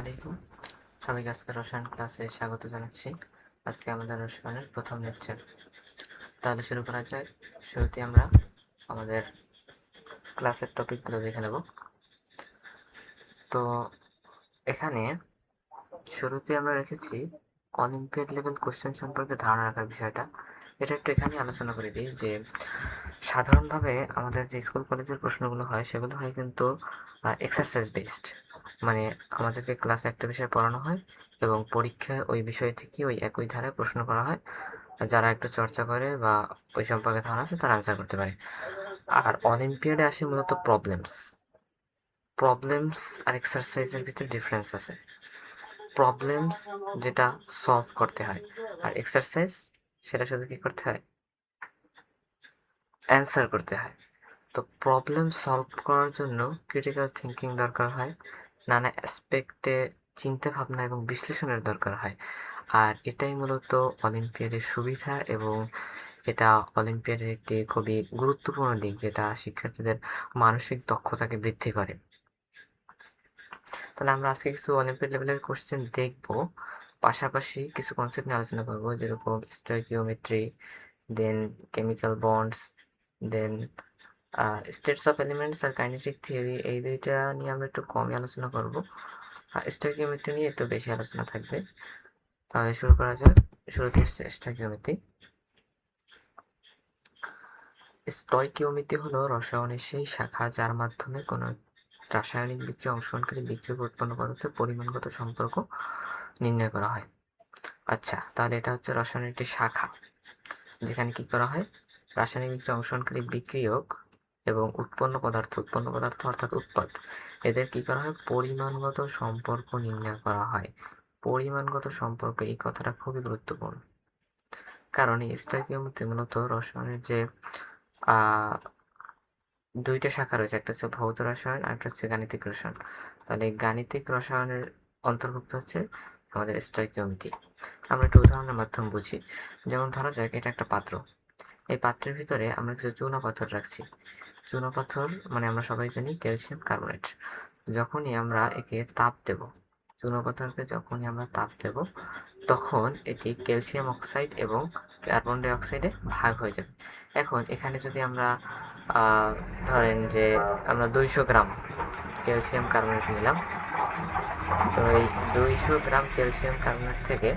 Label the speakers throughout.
Speaker 1: আলাইকুম। সবাইকে আজকে রসায়ন ক্লাসে স্বাগত জানাচ্ছি। আজকে আমাদের রসায়নের প্রথম লেকচার। তাহলে শুরু করা যাক। শুরুতে আমরা আমাদের ক্লাসের টপিকগুলো দেখে নেব। তো এখানে শুরুতে আমরা রেখেছি অলিম্পিয়াড লেভেল কোশ্চেন সম্পর্কে ধারণা রাখার বিষয়টা। এটা একটু এখানে আলোচনা করে দিই যে সাধারণভাবে আমাদের যে স্কুল কলেজের প্রশ্নগুলো হয় সেগুলো হয় কিন্তু এক্সারসাইজ বেসড, মানে আমাদেরকে ক্লাসে একটা বিষয় পড়ানো হয় এবং পরীক্ষায় ওই বিষয় থেকে ওই একই ধারায় প্রশ্ন করা হয়। যারা একটু চর্চা করে বা ওই সম্পর্কে ধারণা আছে তারা আনসার করতে পারে। আর অলিম্পিয়াডে আসে মূলত প্রবলেমস প্রবলেমস আর এক্সারসাইজের ভিতরে ডিফারেন্স আছে। প্রবলেমস যেটা সলভ করতে হয়, আর এক্সারসাইজ সেটা শুধু কি করতে হয়, অ্যান্সার করতে হয়। তো প্রবলেম সলভ করার জন্য ক্রিটিক্যাল থিঙ্কিং দরকার হয়, নানা অ্যাসপেক্টে চিন্তা ভাবনা এবং বিশ্লেষণের দরকার হয়। আর এটাই মূলত অলিম্পিয়াডের সুবিধা এবং এটা অলিম্পিয়াডের একটি খুবই গুরুত্বপূর্ণ দিক, যেটা শিক্ষার্থীদের মানসিক দক্ষতাকে বৃদ্ধি করে। তাহলে আমরা আজকে কিছু অলিম্পিয়াড লেভেলের কোশ্চেন দেখব, পাশাপাশি কিছু কনসেপ্ট নিয়ে আলোচনা করব, যেরকম stoichiometry, then chemical bonds, then states of elements আর কাইনেটিক থিওরি। এই দুইটা নিয়ে আমরা একটু কমই আলোচনা করব, স্টয়কিওমেট্রি নিয়ে একটু বেশি আলোচনা থাকবে। তাহলে শুরু করা যাক। শুরুতে স্টয়কিওমেট্রি। স্টয়কিওমেট্রি হলো রসায়নের সেই শাখা যার মাধ্যমে কোনো রাসায়নিক বিক্রিয়া অংশগ্রহণকারী বিক্রিয়ক উৎপন্ন পদার্থের পরিমাণগত সম্পর্ক নির্ণয় করা হয়। আচ্ছা, তাহলে এটা হচ্ছে রসায়নের একটি শাখা, যেখানে কি করা হয়, রাসায়নিক বিক্রিয়া অংশগ্রহণকারী বিক্রিয়ক এবং উৎপন্ন পদার্থ অর্থাৎ উৎপাদ, এদের কি করা হয়, পরিমাণগত সম্পর্ক নির্ণয় করা হয়। পরিমাণগত সম্পর্ক, এই কথাটা খুবই গুরুত্বপূর্ণ, কারণ এই স্টয়কিওমেট্রি মূলত রসায়নের যে দুইটা শাখা রয়েছে, একটা হচ্ছে ভৌত রসায়ন আর একটা হচ্ছে গাণিতিক রসায়ন। তাহলে গাণিতিক রসায়নের অন্তর্ভুক্ত হচ্ছে আমাদের স্টয়কিওমেট্রি। আমরা একটা উদাহরণের মাধ্যমে বুঝি। যেমন ধরা যাক এটা একটা পাত্র, এই পাত্রের ভিতরে আমরা কিছু চুনা পাথর রাখছি। চুনা পাথর মানে আমরা সবাই জানি ক্যালসিয়াম কার্বনেট। যখনই আমরা একে তাপ দেব, চুনা পাথরকে যখনই আমরা তাপ দেব, তখন এটি ক্যালসিয়াম অক্সাইড এবং কার্বন ডাই অক্সাইডে ভাগ হয়ে যাবে। এখন এখানে যদি আমরা ধরেন যে আমরা 200 গ্রাম ক্যালসিয়াম কার্বনেট নিলাম, তো এই 200 গ্রাম ক্যালসিয়াম কার্বনেট থেকে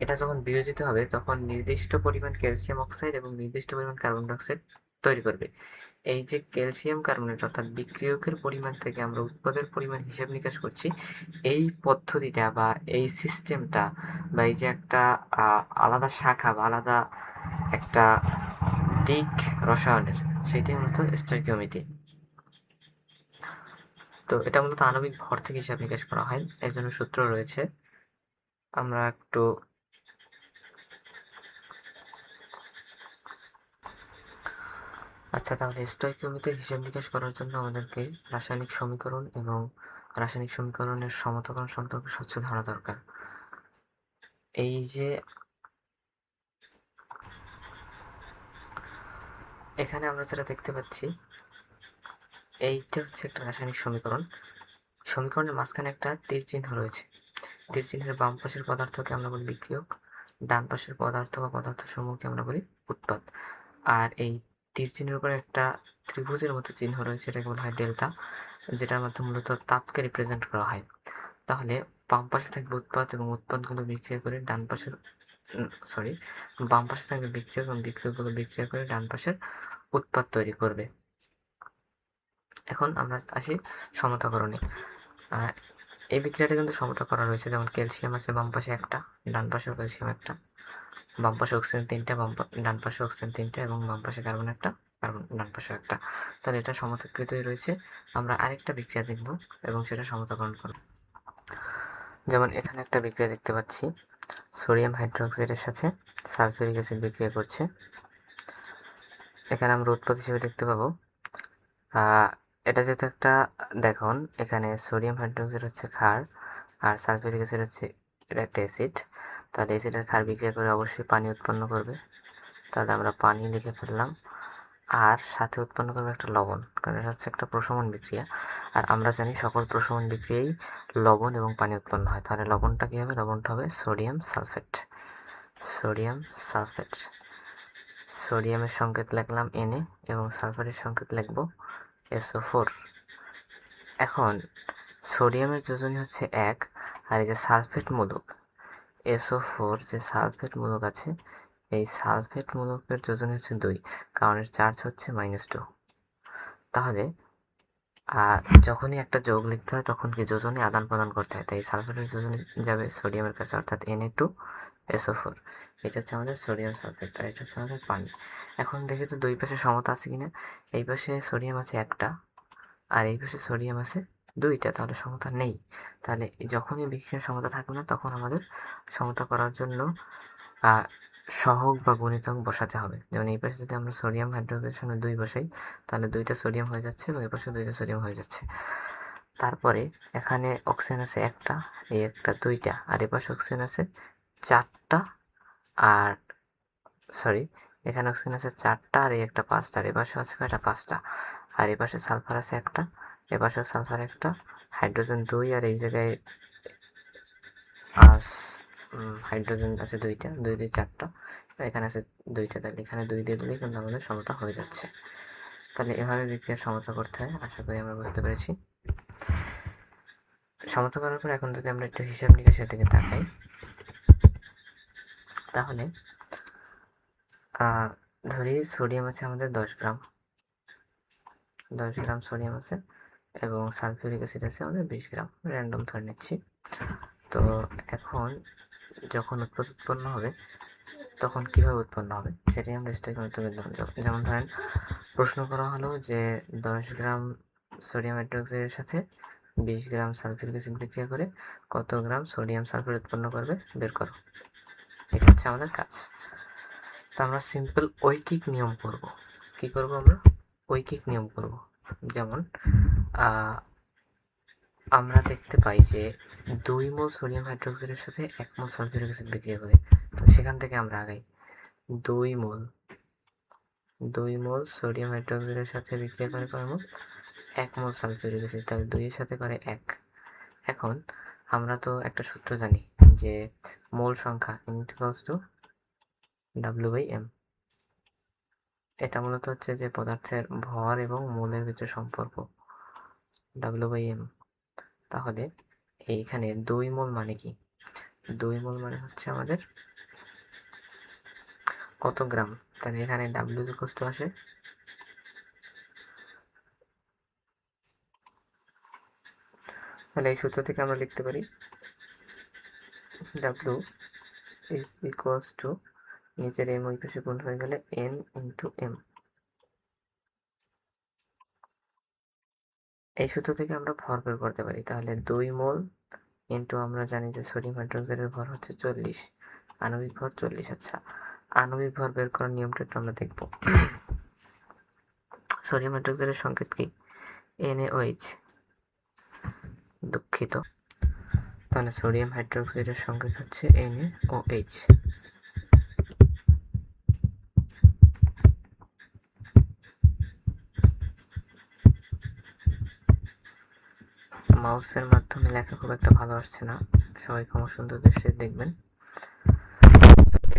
Speaker 1: এটা যখন বিয়োজিত হবে তখন নির্দিষ্ট পরিমাণ ক্যালসিয়াম অক্সাইড এবং নির্দিষ্ট পরিমাণ কার্বন ডাই অক্সাইড তৈরি করবে। এই যে ক্যালসিয়াম কার্বনেট অর্থাৎ বিক্রিয়কের পরিমাণ থেকে আমরা উৎপাদের পরিমাণ হিসাব নিকাশ করছি, এই পদ্ধতিটা বা এই সিস্টেমটা বা এই যে একটা আলাদা শাখা বা আলাদা একটা দিক রসায়নের, সেটি মূলত স্টয়কিওমেট্রি। তো এটা মূলত আণবিক ভর থেকে হিসাব নিকাশ করা হয়, এর জন্য সূত্র রয়েছে। আমরা একটু আচ্ছা, তাহলে স্টয়কিওমেট্রির হিসাব নিকাশ করার জন্য আমাদেরকে রাসায়নিক সমীকরণ এবং রাসায়নিক সমীকরণের সমতাকরণ সম্পর্কে স্বচ্ছ ধারণা দরকার। এই যে এখানে আমরা যেটা দেখতে পাচ্ছি, এইটা হচ্ছে একটা রাসায়নিক সমীকরণ। সমীকরণের মাঝখানে একটা তীর চিহ্ন রয়েছে। তীর চিহ্নের বাম পাশের পদার্থকে আমরা বলি বিক্রিয়ক, ডান পাশের পদার্থ বা পদার্থ সমূহকে আমরা বলি উৎপাদ। আর এই তীর চিহ্নের উপরে একটা ত্রিভুজের মতো চিহ্ন রয়েছে, এটাকে বলা হয় ডেল্টা, যেটার মাধ্যমে মূলত তাপকে রিপ্রেজেন্ট করা হয়। তাহলে বাম পাশে থাকবে উৎপাদ এবং উৎপাদগুলো বিক্রিয়া করে ডান পাশের বাম পাশে থাকবে বিক্রিয়ক এবং বিক্রিয়কগুলো বিক্রিয়া করে ডান পাশের উৎপাদ তৈরি করবে। এখন আমরা আসি সমতাকরণে। এই বিক্রিয়াটা কিন্তু সমতা করা রয়েছে, যেমন ক্যালসিয়াম আছে বাম পাশে একটা, ডান পাশেও ক্যালসিয়াম একটা, বাম পাশে অক্সিজেন তিনটা, ডান পাশে অক্সিজেন তিনটা এবং বাম পাশে কার্বন একটা, কার্বন ডান পাশে একটা। তাহলে এটা সমতাকৃতই রয়েছে। আমরা আরেকটা বিক্রিয়া দেখব এবং সেটা সমতাকরণ করব। যেমন এখানে একটা বিক্রিয়া দেখতে পাচ্ছি, সোডিয়াম হাইড্রোক্সাইডের সাথে সালফিউরিক অ্যাসিড বিক্রিয়া করছে। এখানে আমরা উৎপাদ হিসেবে দেখতে পাবো এটা যেহেতু একটা, দেখুন এখানে সোডিয়াম হাইড্রোক্সাইড হচ্ছে ক্ষার আর সালফিউরিক অ্যাসিড হচ্ছে এটা একটা অ্যাসিড। তাহলে অ্যাসিডের ক্ষার বিক্রিয়া করে অবশ্যই পানি উৎপন্ন করবে, তাহলে আমরা পানি লিখে ফেললাম। আর সাথে উৎপন্ন করবে একটা লবণ, কারণ এটা হচ্ছে একটা প্রশমন বিক্রিয়া। আর আমরা জানি সকল প্রশমন বিক্রিয়ায় লবণ এবং পানি উৎপন্ন হয়। তাহলে লবণটা কী হবে? লবণটা হবে সোডিয়াম সালফেট। সোডিয়াম সালফেট, সোডিয়ামের সংকেত লিখলাম Na এবং সালফারের সংকেত লিখব SO4। এখন সোডিয়ামের যোজনী হচ্ছে 1, আর এই যে সালফেট মূলক SO4 যে সালফেট মূলক আছে, এই সালফেট মূলকের যোজনী হচ্ছে 2, কারণ এর চার্জ হচ্ছে -2। তাহলে যখনই একটা যৌগ লিখতে হয় তখন কি যোজনী আদান প্রদান করতে হয়, তাই সালফেটের যোজনী যাবে সোডিয়ামের কাছে, অর্থাৎ Na2SO4। এটা হচ্ছে আমাদের সোডিয়াম সালফেট, আর এটা হচ্ছে আমাদের পানি। এখন দেখি তো দুই পাশে সমতা আছে কিনা। এই পাশে সোডিয়াম আছে 1টা, আর এই পাশে সোডিয়াম আছে 2টা, তাহলে সমতা নেই। তাহলে যখনই বিক্রিয়ার সমতা থাকবে না, তখন আমাদের সমতা করার জন্য সহগ বা গুণিতক বসাতে হবে। যেমন এই পাশে যদি আমরা সোডিয়াম হাইড্রোজেনের সামনে 2 বসাই, তাহলে 2টা সোডিয়াম হয়ে যাচ্ছে এবং এই পাশে 2টা সোডিয়াম হয়ে যাচ্ছে। তারপরে এখানে অক্সিজেন আছে 1টা, এই একটা 2টা, আর এই পাশে অক্সিজেন আছে 4টা, আর সরি, এখানে অক্সিজেন আছে 4টা, আর এই একটা 5টা, আর এই পাশে আছে কয়টা? 5টা। আর এই পাশে সালফার আছে 1টা, এ পাশে সালফার 1টা, হাইড্রোজেন 2, আর এই জায়গায় হাইড্রোজেন আছে 2টা, 2 2 4টা, এখানে আছে 2টা, তাহলে এখানে 2 দিয়ে দিলেই কিন্তু আমাদের সমতা হয়ে যাচ্ছে। তাহলে এভাবে বিক্রিয়ার সমতা করতে হয়। আশা করি আমরা বুঝতে পেরেছি। সমতা করার পর এখন যদি আমরা একটু হিসাব নিকাশের দিকে তাকাই, তাহলে ধরি সোডিয়াম আছে আমাদের 10 গ্রাম, 10 গ্রাম সোডিয়াম আছে, এবং সালফিউরিক অ্যাসিড আছে আমাদের 20 গ্রাম, র্যান্ডম ধরে নিচ্ছি। তো এখন যখন উৎপন্ন হবে তখন কিভাবে উৎপন্ন হবে সেটাই আমরা স্টয়কিওমেট্রিক দেখব। যেমন ধরেন প্রশ্ন করা হলো যে 10 গ্রাম সোডিয়াম হাইড্রোক্সাইডের সাথে 20 গ্রাম সালফিউরিক অ্যাসিড বিক্রিয়া করে কত গ্রাম সোডিয়াম সালফেট উৎপন্ন করবে বের করো। এটা হচ্ছে আমাদের কাজ। তো আমরা সিম্পল ঐকিক নিয়ম করব। কি করব? আমরা ঐকিক নিয়ম করব। যেমন আমরা দেখতে পাই যে 2 মোল সোডিয়াম হাইড্রোক্সাইডের সাথে 1 মোল সালফিউরিক অ্যাসিড বিক্রিয়া করে। তো সেখান থেকে আমরা আগাই। 2 মোল সোডিয়াম হাইড্রোক্সাইডের সাথে বিক্রিয়া করে কয় মোল? 1 মোল সালফিউরিক অ্যাসিড, তাহলে 2 এর সাথে করে 1। এখন আমরা তো একটা সূত্র জানি যে মোল সংখ্যা W/m। এটা মূলত হচ্ছে যে পদার্থের ভর এবং মোলের ভিতরে সম্পর্ক W/m। তাহলে এইখানে 2 মোল মানে কি? 2 মোল মানে হচ্ছে আমাদের কত গ্রাম? তাহলে এখানে W আসে তাহলে এই সূত্র থেকে আমরা লিখতে পারি W নিচের m ওই পাশে গুণ হয়ে গেলে n × m। এই সূত্র থেকে আমরা ভর বের করতে পারি। তাহলে 2 মোল ইন্টু আমরা জানি যে সোডিয়াম হাইড্রোক্সাইডের ভর হচ্ছে 40, আণবিক ভর 40। আচ্ছা, আণবিক ভর বের করার নিয়মটা একটু আমরা দেখব। সোডিয়াম হাইড্রোক্সাইডের সংকেত কি? NaOH। দুঃখিত, তাহলে সোডিয়াম হাইড্রোক্সাইডের সংকেত হচ্ছে NaOH। মাউসের মাধ্যমে লেখা খুব একটা ভালো আসছে না, সবাই ক্ষমা সুন্দর দৃষ্টিতে দেখবেন।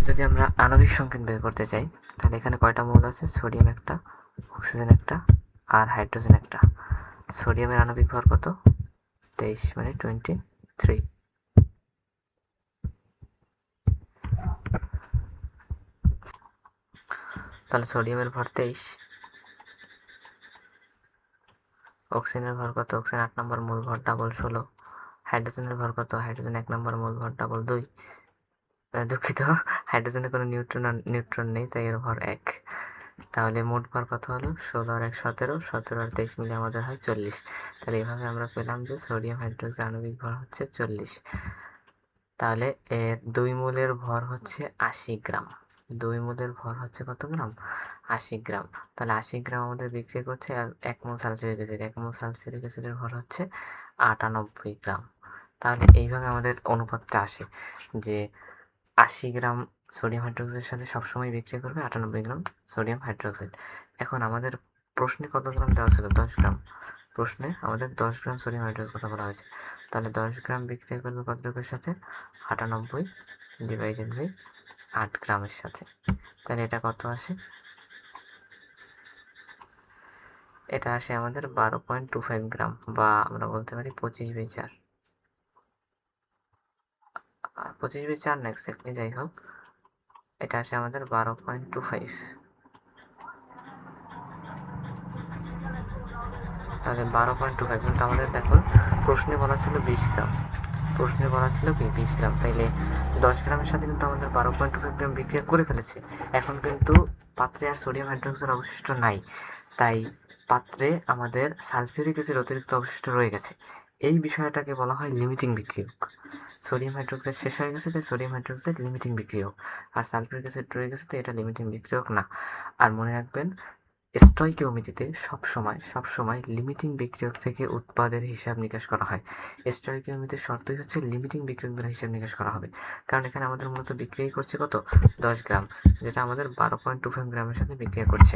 Speaker 1: যদি আমরা আণবিক সংকেত বের করতে চাই, তাহলে এখানে কয়টা মৌল আছে? সোডিয়াম 1টা, অক্সিজেন 1টা, আর হাইড্রোজেন 1টা। সোডিয়ামের আণবিক ভর কত? 23, মানে 23। তাহলে সোডিয়ামের ভর 23, অক্সিজেনের ভর কত? অক্সিজেন 8 নম্বর মূল ভর ডাবল 16। হাইড্রোজেনের ভর কত? হাইড্রোজেন 1 নম্বর মূল ভর ডাবল 2। দুঃখিত, হাইড্রোজেনের কোনো নিউট্রন নেই, তাই এর ভর 1। তাহলে মোট ভর কত হলো? 16 আর 1 17, 17 আর 23 মিলে আমাদের হয় 40। তাহলে এইভাবে আমরা পেলাম যে সোডিয়াম হাইড্রোক্সাইড আণবিক ভর হচ্ছে 40। তাহলে এর 2 মোলের ভর হচ্ছে 80 গ্রাম। 2 মোলের ভর হচ্ছে কত গ্রাম? 80 গ্রাম। তাহলে 80 গ্রাম আমাদের বিক্রি করছে 1 মোল সালফিউরিক অ্যাসিড। 1 মোল সালফিউরিক অ্যাসিডের ভর হচ্ছে 98 গ্রাম। তাহলে এইভাবে আমাদের অনুপাতটা আসে যে 80 গ্রাম সোডিয়াম হাইড্রোক্সাইডের সাথে সবসময় বিক্রিয়া করবে 98 গ্রাম সোডিয়াম হাইড্রোক্সাইড। এখন আমাদের প্রশ্নে কত গ্রাম দেওয়া ছিল? 10 গ্রাম। প্রশ্নে আমাদের 10 গ্রাম সোডিয়াম হাইড্রোক্সাইড কথা বলা হয়েছে। তাহলে 10 গ্রাম বিক্রিয়া করবে কতটুকুর সাথে? 98 ডিভাইডেড বাই 8 গ্রামের সাথে। তাহলে এটা কত আসে? এটা আসে আমাদের 12.25 গ্রাম, বা আমরা বলতে পারি 25/4। 25/4 না, এক্স্যাক্টলি যাই হোক, এটা আসে আমাদের 12.25। তাহলে 12.25, কিন্তু আমাদের দেখুন প্রশ্নে বলা ছিল 20 গ্রাম, প্রশ্নে বলা ছিল কি 20 গ্রাম, তাইলে 10 গ্রামের সাথে কিন্তু আমাদের 12.25 গ্রাম বিক্রিয়া করে ফেলেছে। এখন কিন্তু পাত্রে আর সোডিয়াম হাইড্রোক্সাইড অবশিষ্ট নাই, তাই পাত্রে আমাদের সালফিউরিক অ্যাসিড অতিরিক্ত অবশিষ্ট রয়ে গেছে। এই বিষয়টাকে বলা হয় লিমিটিং বিক্রিয়ক। সোডিয়াম হাইড্রোক্সাইড শেষ হয়ে গেছে, তাই সোডিয়াম হাইড্রোক্সাইড লিমিটিং বিক্রিয়ক, আর সালফিউরিক অ্যাসিড রয়ে গেছে, তো এটা লিমিটিং বিক্রিয়ক না। আর মনে রাখবেন, স্টয়কিওমেট্রিতে সবসময় লিমিটিং বিক্রিয়ক থেকে উৎপাদের হিসাব নিকাশ করা হয়। স্টয়কিওমেট্রির শর্তই হচ্ছে লিমিটিং বিক্রিয়ক দ্বারা হিসাব নিকাশ করা হবে, কারণ এখানে আমাদের মূলত বিক্রিয়া করছে কত? 10 গ্রাম, যেটা আমাদের 12.25 গ্রামের সাথে বিক্রিয়া করছে।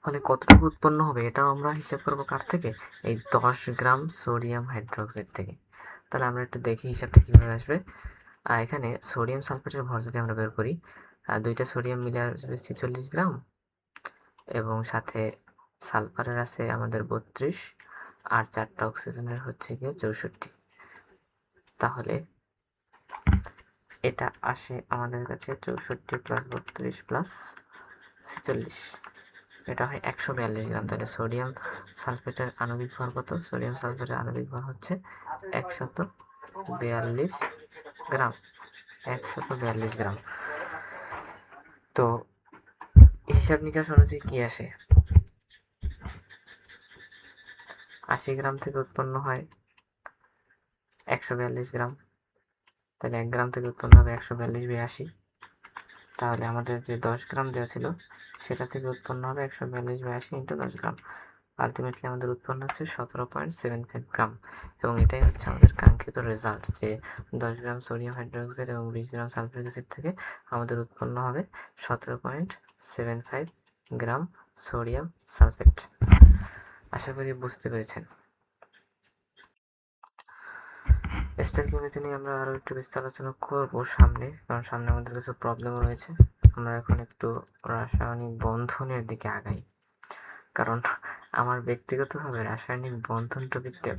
Speaker 1: ফলে কতটুকু উৎপন্ন হবে এটাও আমরা হিসাব করবো কার থেকে? এই 10 গ্রাম সোডিয়াম হাইড্রোক্সাইড থেকে। তাহলে আমরা একটু দেখি হিসাবটা কিভাবে আসবে। এখানে সোডিয়াম সালফেটের ভর যদি আমরা বের করি, দুইটা সোডিয়াম মিলে আসবে 46 গ্রাম, এবং সাথে সালফারের আছে আমাদের 32, আর 4টা অক্সিজেনের হচ্ছে গিয়ে 64। তাহলে এটা আসে আমাদের কাছে 64 প্লাস 32 প্লাস 46, এটা হয় 142 গ্রাম। তাহলে সোডিয়াম সালফেটের আণবিক ভর কত? সোডিয়াম সালফেটের আণবিক ভর হচ্ছে 142 গ্রাম, 142 গ্রাম। তো হিসাব নিকাশ অনুযায়ী কি আসে? 80 গ্রাম থেকে উৎপন্ন হয় 142 গ্রাম, তাহলে 1 গ্রাম থেকে উৎপন্ন হবে 142/80। তাহলে আমাদের যে 10 গ্রাম দেওয়া ছিল সেটা থেকে উৎপন্ন হবে 142/80 ইন্টু 10 গ্রাম। আলটিমেটলি আমাদের উৎপন্ন হচ্ছে 17.75 গ্রাম, এবং এটাই হচ্ছে আমাদের কাঙ্ক্ষিত রেজাল্ট, যে 10 গ্রাম সোডিয়াম হাইড্রোক্সাইড এবং 20 গ্রাম সালফিউরিক অ্যাসিড থেকে আমাদের উৎপন্ন হবে 17.75 গ্রাম সোডিয়াম সালফেট। আশা করি বুঝতে পেরেছেন। স্টয়কিওমেট্রি নিয়ে আমরা আরও একটু বিস্তার আলোচনা করবো সামনে, কারণ সামনে আমাদের কিছু প্রবলেম রয়েছে। আমরা এখন একটু রাসায়নিক বন্ধনের দিকে আগাই, কারণ আমার ব্যক্তিগতভাবে রাসায়নিক বন্ধন টপিকটা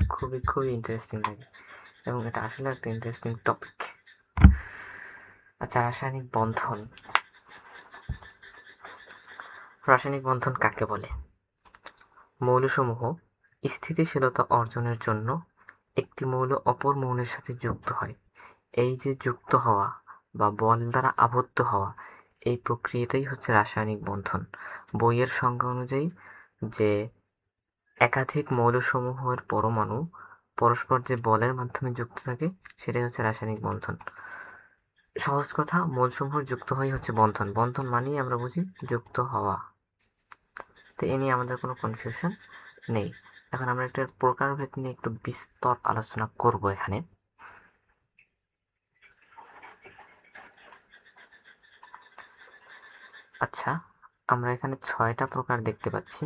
Speaker 1: খুবই ইন্টারেস্টিং লাগে, এবং এটা আসলে একটা ইন্টারেস্টিং টপিক। আচ্ছা, রাসায়নিক বন্ধন। রাসায়নিক বন্ধন কাকে বলে? মৌলসমূহ স্থিতিশীলতা অর্জনের জন্য একটি মৌল অপর মৌলের সাথে যুক্ত হয়। এই যে যুক্ত হওয়া বা বল দ্বারা আবদ্ধ হওয়া, এই প্রক্রিয়াটাই হচ্ছে রাসায়নিক বন্ধন। বইয়ের সংজ্ঞা অনুযায়ী যে একাধিক মৌলসমূহের পরমাণু পরস্পর যে বলের মাধ্যমে যুক্ত থাকে, সেটাই হচ্ছে রাসায়নিক বন্ধন। সহজ কথা, মৌলসমূহ যুক্ত হয়ে হচ্ছে বন্ধন। বন্ধন মানেই আমরা বুঝি যুক্ত হওয়া। তো এ নিয়ে আমাদের কোনো কনফিউশন নেই। এখন আমরা একটা প্রকারভেদ নিয়ে একটু বিস্তর আলোচনা করব এখানে। আচ্ছা, আমরা এখানে 6টা প্রকার দেখতে পাচ্ছি।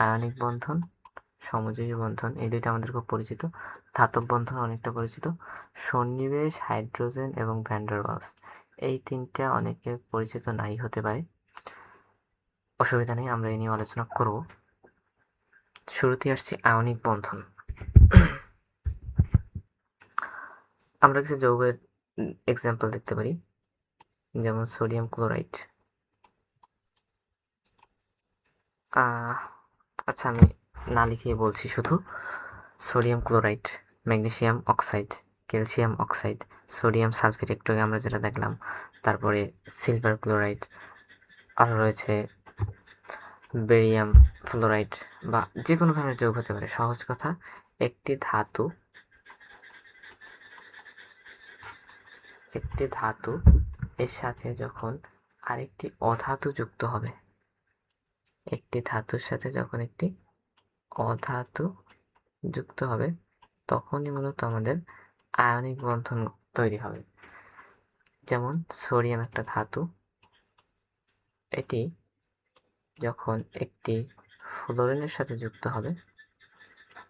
Speaker 1: আয়নিক বন্ধন, সমযোজী বন্ধন, এই দুইটা আমাদের খুব পরিচিত। ধাতব বন্ধন অনেকটা পরিচিত। সন্নিবেশ, হাইড্রোজেন এবং ভ্যান ডার ওয়ালস, এই তিনটা অনেকের পরিচিত নাই হতে পারে, অসুবিধা নেই, আমরা এই নিয়ে আলোচনা করব। শুরুতে আসছে আয়নিক বন্ধন। আমরা কিছু যৌগের এক্সাম্পল দেখতে পারি, যেমন সোডিয়াম ক্লোরাইড। আচ্ছা, আমি না লিখিয়ে বলছি শুধু। Sodium chloride, magnesium oxide, calcium oxide, sodium sulphate একটু আগে আমরা যেটা দেখলাম, তারপরে সিলভার ক্লোরাইড, আর রয়েছে বেরিয়াম ফ্লোরাইড, বা যে কোনো ধরনের যৌগ হতে পারে। সহজ কথা, একটি ধাতু এর সাথে যখন আরেকটি অধাতু যুক্ত হবে, একটি ধাতুর সাথে যখন একটি অধাতু যুক্ত হবে, তখনই মূলত আমাদের আয়নিক বন্ধন তৈরি হবে। যেমন সোডিয়াম একটা ধাতু, এটি যখন একটি ফ্লোরিনের সাথে যুক্ত হবে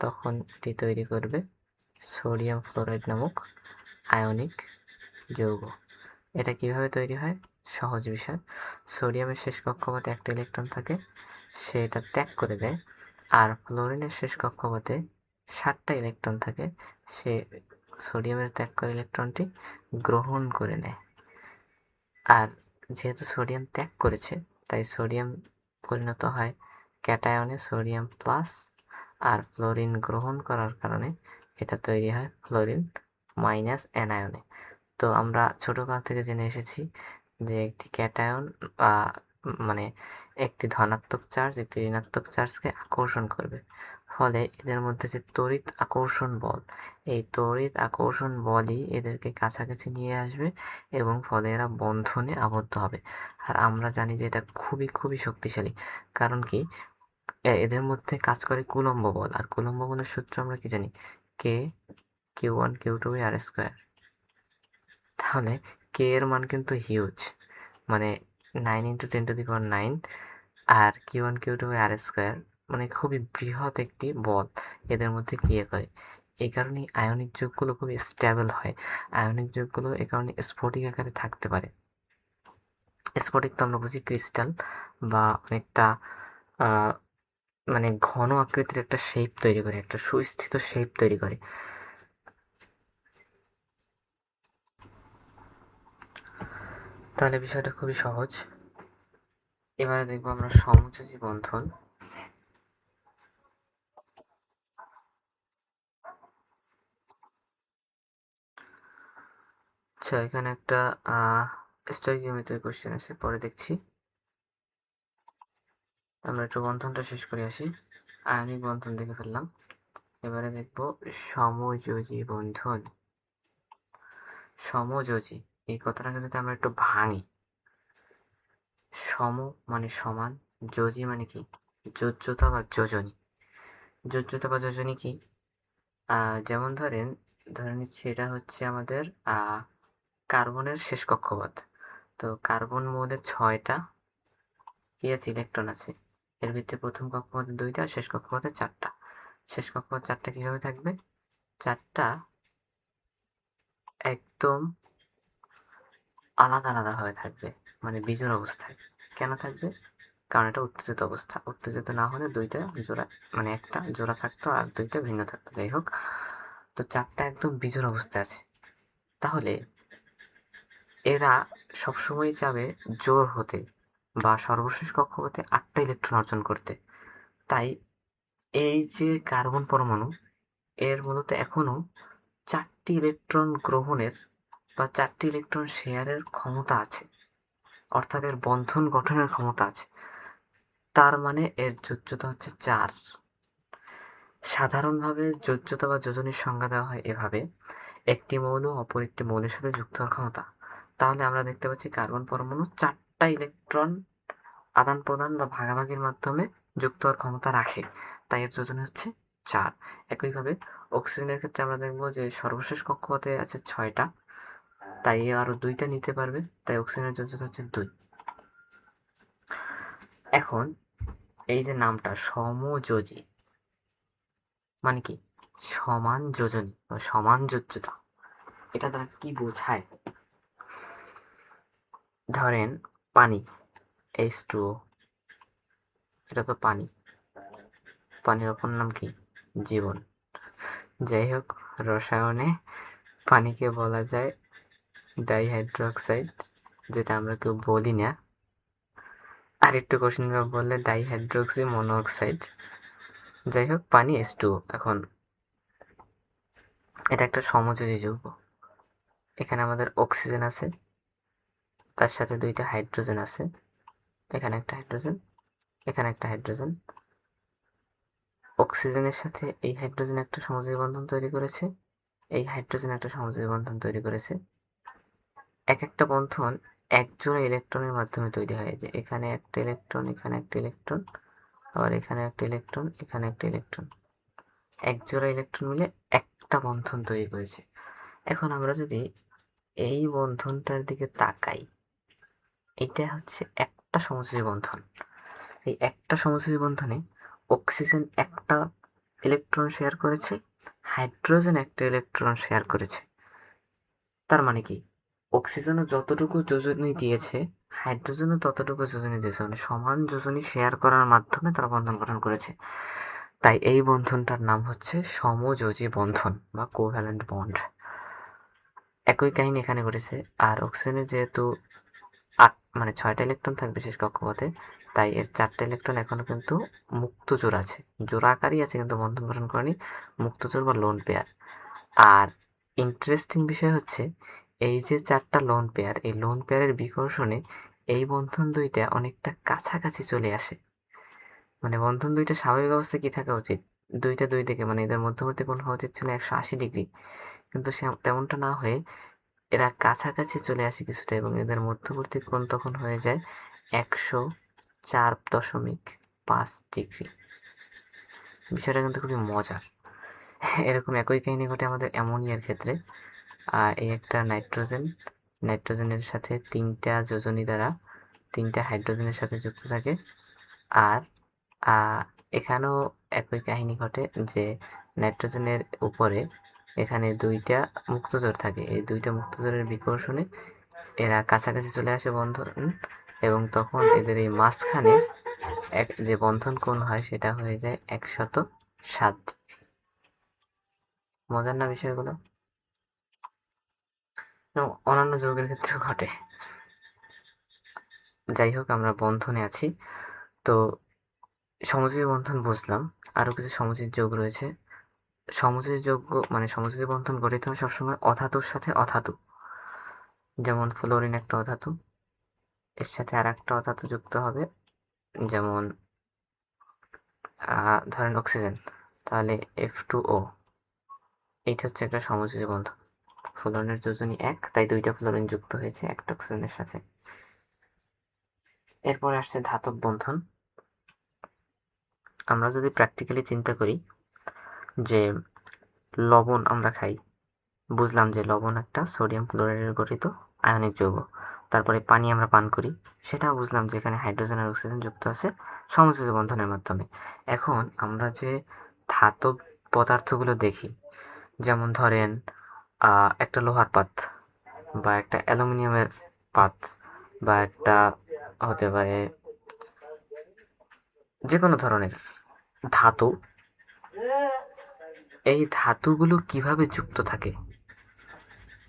Speaker 1: তখন এটি তৈরি করবে সোডিয়াম ফ্লোরাইড নামক আয়নিক যৌগ। এটা কিভাবে তৈরি হয়? সহজ বিষয়। সোডিয়ামের শেষ কক্ষপথে একটা ইলেকট্রন থাকে, সে এটা ত্যাগ করে দেয়। আর ফ্লোরিনের শেষ কক্ষপথে 7টা ইলেকট্রন থাকে, সে সোডিয়ামের ত্যাগ করা ইলেকট্রনটি গ্রহণ করে নেয়। আর যেহেতু সোডিয়াম ত্যাগ করেছে, তাই সোডিয়াম পরিণত হয় ক্যাটায়নে সোডিয়াম প্লাস, আর ফ্লোরিন গ্রহণ করার কারণে এটা তৈরি হয় ফ্লোরিন মাইনাস অ্যানায়নে। তো আমরা ছোটকাল থেকে জেনে এসেছি যে একটি ক্যাটায়ন মানে একটি ধনাত্মক চার্জ একটি ঋণাত্মক চার্জকে আকর্ষণ করবে, ফলে এদের মধ্যে যে তড়িৎ আকর্ষণ বল, এই তড়িৎ আকর্ষণ বলই এদেরকে কাছাকাছি নিয়ে আসবে এবং ফলে এরা বন্ধনে আবদ্ধ হবে। আর আমরা জানি যে এটা খুবই খুবই শক্তিশালী। কারণ কি, এদের মধ্যে কাজ করে কুলম্ব বল, আর কুলম্ব বলের সূত্র আমরা কি জানি? কে Q1 Q2 আর স্কোয়ার। তাহলে কে এর মান কিন্তু হিউজ, মানে 9 × 10⁹, আর Q1 Q2 আর স্কোয়ার মানে খুবই বৃহৎ একটি বল এদের মধ্যে ক্রিয়া করে। এই কারণেই আয়নিক যৌগগুলো খুবই স্টেবল হয়। আয়নিক যৌগগুলো এ কারণে স্ফটিক আকারে থাকতে পারে। স্ফটিক তো আমরা বুঝি ক্রিস্টাল বা অনেকটা মানে ঘন আকৃতির একটা শেপ তৈরি করে, একটা সুস্থিত শেপ তৈরি করে। তাহলে বিষয়টা খুবই সহজ। এবারে দেখবো আমরা সমযোজী বন্ধন। আচ্ছা, এখানে একটা স্টয়কিওমেট্রির কোশ্চেন আছে, পরে দেখছি। আমরা একটু বন্ধনটা শেষ করে আসি। আয়নিক বন্ধন দেখে ফেললাম, এবারে দেখব সমযোজী বন্ধন। সমযোজী এই কথাটাকে যদি আমরা একটু ভাঙি, সম মানে সমান, যোজী মানে কি? যোজ্যতা বা যোজনী। যোজ্যতা বা যোজনী কি? যেমন ধরে নিচ্ছি এটা হচ্ছে আমাদের কার্বনের শেষ কক্ষপথ। তো কার্বন মৌলের 6টা কি আছে? ইলেকট্রন আছে। এর ভিতরে প্রথম কক্ষপথে 2টা, শেষ কক্ষপথে 4টা। শেষ কক্ষপথ 4টা কিভাবে থাকবে? 4টা একদম আলাদা আলাদা ভাবে থাকবে, মানে বিজোড় অবস্থায়। কেন থাকবে? কারণ এটা উত্তেজিত অবস্থা। উত্তেজিত না হলে 2টা জোড়া, মানে একটা জোড়া থাকতো আর 2টা ভিন্ন থাকতো। যাই হোক, তো 4টা একদম বিজোড় অবস্থায় আছে। তাহলে এরা সবসময় চাবে জোড় হতে বা সর্বশেষ কক্ষপথে 8টা ইলেকট্রন অর্জন করতে। তাই এই যে কার্বন পরমাণু, এর মূলত এখনো 4টি ইলেকট্রন গ্রহণের বা 4টি ইলেকট্রন শেয়ারের ক্ষমতা আছে, অর্থাৎ এর বন্ধন গঠনের ক্ষমতা আছে। তার মানে এর যোজ্যতা হচ্ছে 4। সাধারণভাবে যোজ্যতা বা যোজনীর সংজ্ঞা দেওয়া হয় এভাবে: একটি মৌল অপর একটি মৌলের সাথে যুক্ত হওয়ার ক্ষমতা। তাহলে আমরা দেখতে পাচ্ছি কার্বন পরমাণু 4টা ইলেকট্রন আদান প্রদান বা ভাগাভাগির মাধ্যমে যুক্ত হওয়ার ক্ষমতা রাখে, তাই এর যোজনী হচ্ছে 4। একইভাবে অক্সিজেনের ক্ষেত্রে আমরা দেখব যে সর্বশেষ কক্ষপথে আছে 6টা, তাই আরো 2টা নিতে পারবে, তাই অক্সিজেনের যোজ্যতা হচ্ছে 2। এখন এই যে নামটা সমযোজী মানে কি? সমান যোজনী বা সমান যোজ্যতা। এটা দ্বারা কি বোঝায়? ধরেন পানি H2O, এটা তো পানি। পানির অপর নাম কি? জীবন। যাই হোক, রসায়নে পানিকে বলা যায় ডাইহাইড্রোক্সাইড, যেটা আমরা কেউ বলি না। আর একটু কঠিন ভাবে বললে ডাইহাইড্রোক্সি মনোঅক্সাইড। যাই হোক, পানি H2O। এখন এটা একটা সমযোজী যৌগ। এখানে আমাদের অক্সিজেন আছে, তার সাথে 2টা হাইড্রোজেন আছে। এখানে একটা হাইড্রোজেন, এখানে একটা হাইড্রোজেন। অক্সিজেনের সাথে এই হাইড্রোজেন একটা সমযোজী বন্ধন তৈরি করেছে, এই হাইড্রোজেন একটা সমযোজী বন্ধন তৈরি করেছে। এক একটা বন্ধন একজোড়া ইলেকট্রনের মাধ্যমে তৈরি হয়। যে এখানে একটা ইলেকট্রন, এখানে একটা ইলেকট্রন, আবার এখানে একটা ইলেকট্রন, এখানে একটা ইলেকট্রন। একজোড়া ইলেকট্রন মিলে একটা বন্ধন তৈরি করেছে। এখন আমরা যদি এই বন্ধনটার দিকে তাকাই, এটা হচ্ছে একটা সমযোজী বন্ধন। এই একটা সমযোজী বন্ধনে অক্সিজেন একটা ইলেকট্রন শেয়ার করেছে, হাইড্রোজেন একটা ইলেকট্রন শেয়ার করেছে। তার মানে কি, অক্সিজেনও যতটুকু যোজনী দিয়েছে, হাইড্রোজেনও ততটুকু যোজনী দিয়েছে, মানে সমান যোজনী শেয়ার করার মাধ্যমে তারা বন্ধন গঠন করেছে। তাই এই বন্ধনটার নাম হচ্ছে সমযোজী বন্ধন বা কোভ্যালেন্ট বন্ড। একই কাহিনী এখানে ঘটেছে। আর অক্সিজেনের যেহেতু মানে 6টা ইলেকট্রন থাকবে শেষ কক্ষপথে, তাই এর 4টা ইলেকট্রন এখনো কিন্তু মুক্ত জোড় আছে, জোড়া আকারই আছে কিন্তু বন্ধন গঠন করেনি, মুক্ত জোড় বা লোন পেয়ার। আর ইন্টারেস্টিং বিষয় হচ্ছে এই যে 4টা লোন পেয়ার, এই লোন পেয়ারের বিকর্ষণে এই বন্ধন দুইটা অনেকটা কাছাকাছি চলে আসে। মানে বন্ধন দুইটা স্বাভাবিক অবস্থায় কি থাকা উচিত, দুইটা দুই দিকে, মানে এদের মধ্যবর্তী কোণ হওয়া উচিত ছিল 180 ডিগ্রি, কিন্তু তেমনটা না হয়ে এরা কাছাকাছি চলে আসে কিছুটা, এবং এদের মধ্যবর্তী কোণ তখন হয়ে যায় 104.5 ডিগ্রি। বিষয়টা কিন্তু খুবই মজার। এরকম একই কাহিনী ঘটে আমাদের অ্যামোনিয়ার ক্ষেত্রে। এই একটা নাইট্রোজেনের সাথে 3টা যোজনী দ্বারা 3টা হাইড্রোজেনের সাথে যুক্ত থাকে। আর এখানেও একই কাহিনী ঘটে যে নাইট্রোজেনের উপরে এখানে 2টা মুক্তজোড় থাকে, এই 2টা মুক্তজোড়ের বিকর্ষণে এরা কাছাকাছি চলে আসে বন্ধন, এবং তখন এদের এই মাঝখানে যে বন্ধন কোণ হয় সেটা হয়ে যায় 107। মজার না বিষয়গুলো? এবং অন্যান্য যৌগের ক্ষেত্রেও ঘটে। যাই হোক, আমরা বন্ধনে আছি তো, সমযোজী বন্ধন বুঝলাম। আরো কিছু সমযোজী যৌগ রয়েছে। সমযোজী যৌগ মানে সমযোজী বন্ধন গঠিত হয় সবসময় অধাতুর সাথে অধাতু। যেমন ফ্লোরিন একটা অধাতু, এর সাথে আর একটা অধাতু যুক্ত হবে, যেমন ধরেন অক্সিজেন, তাহলে F2O। এইটা হচ্ছে একটা সমযোজী বন্ধন। ফ্লোরিনের যোজনী 1, তাই 2টা ফ্লোরিন যুক্ত হয়েছে একটা অক্সিজেনের সাথে। এরপরে আসছে ধাতব বন্ধন। আমরা যদি প্র্যাকটিক্যালি চিন্তা করি যে লবণ আমরা খাই, বুঝলাম যে লবণ একটা সোডিয়াম ক্লোরাইডের গঠিত আয়নিক যৌগ। তারপরে পানি আমরা পান করি, সেটাও বুঝলাম যে এখানে হাইড্রোজেন আর অক্সিজেন যুক্ত আছে সমযোজী বন্ধনের মাধ্যমে। এখন আমরা যে ধাতব পদার্থগুলো দেখি, যেমন ধরেন একটা লোহার পাত বা একটা অ্যালুমিনিয়ামের পাত বা একটা হতে পারে যে কোনো ধরনের ধাতু, এই ধাতুগুলো কিভাবে যুক্ত থাকে?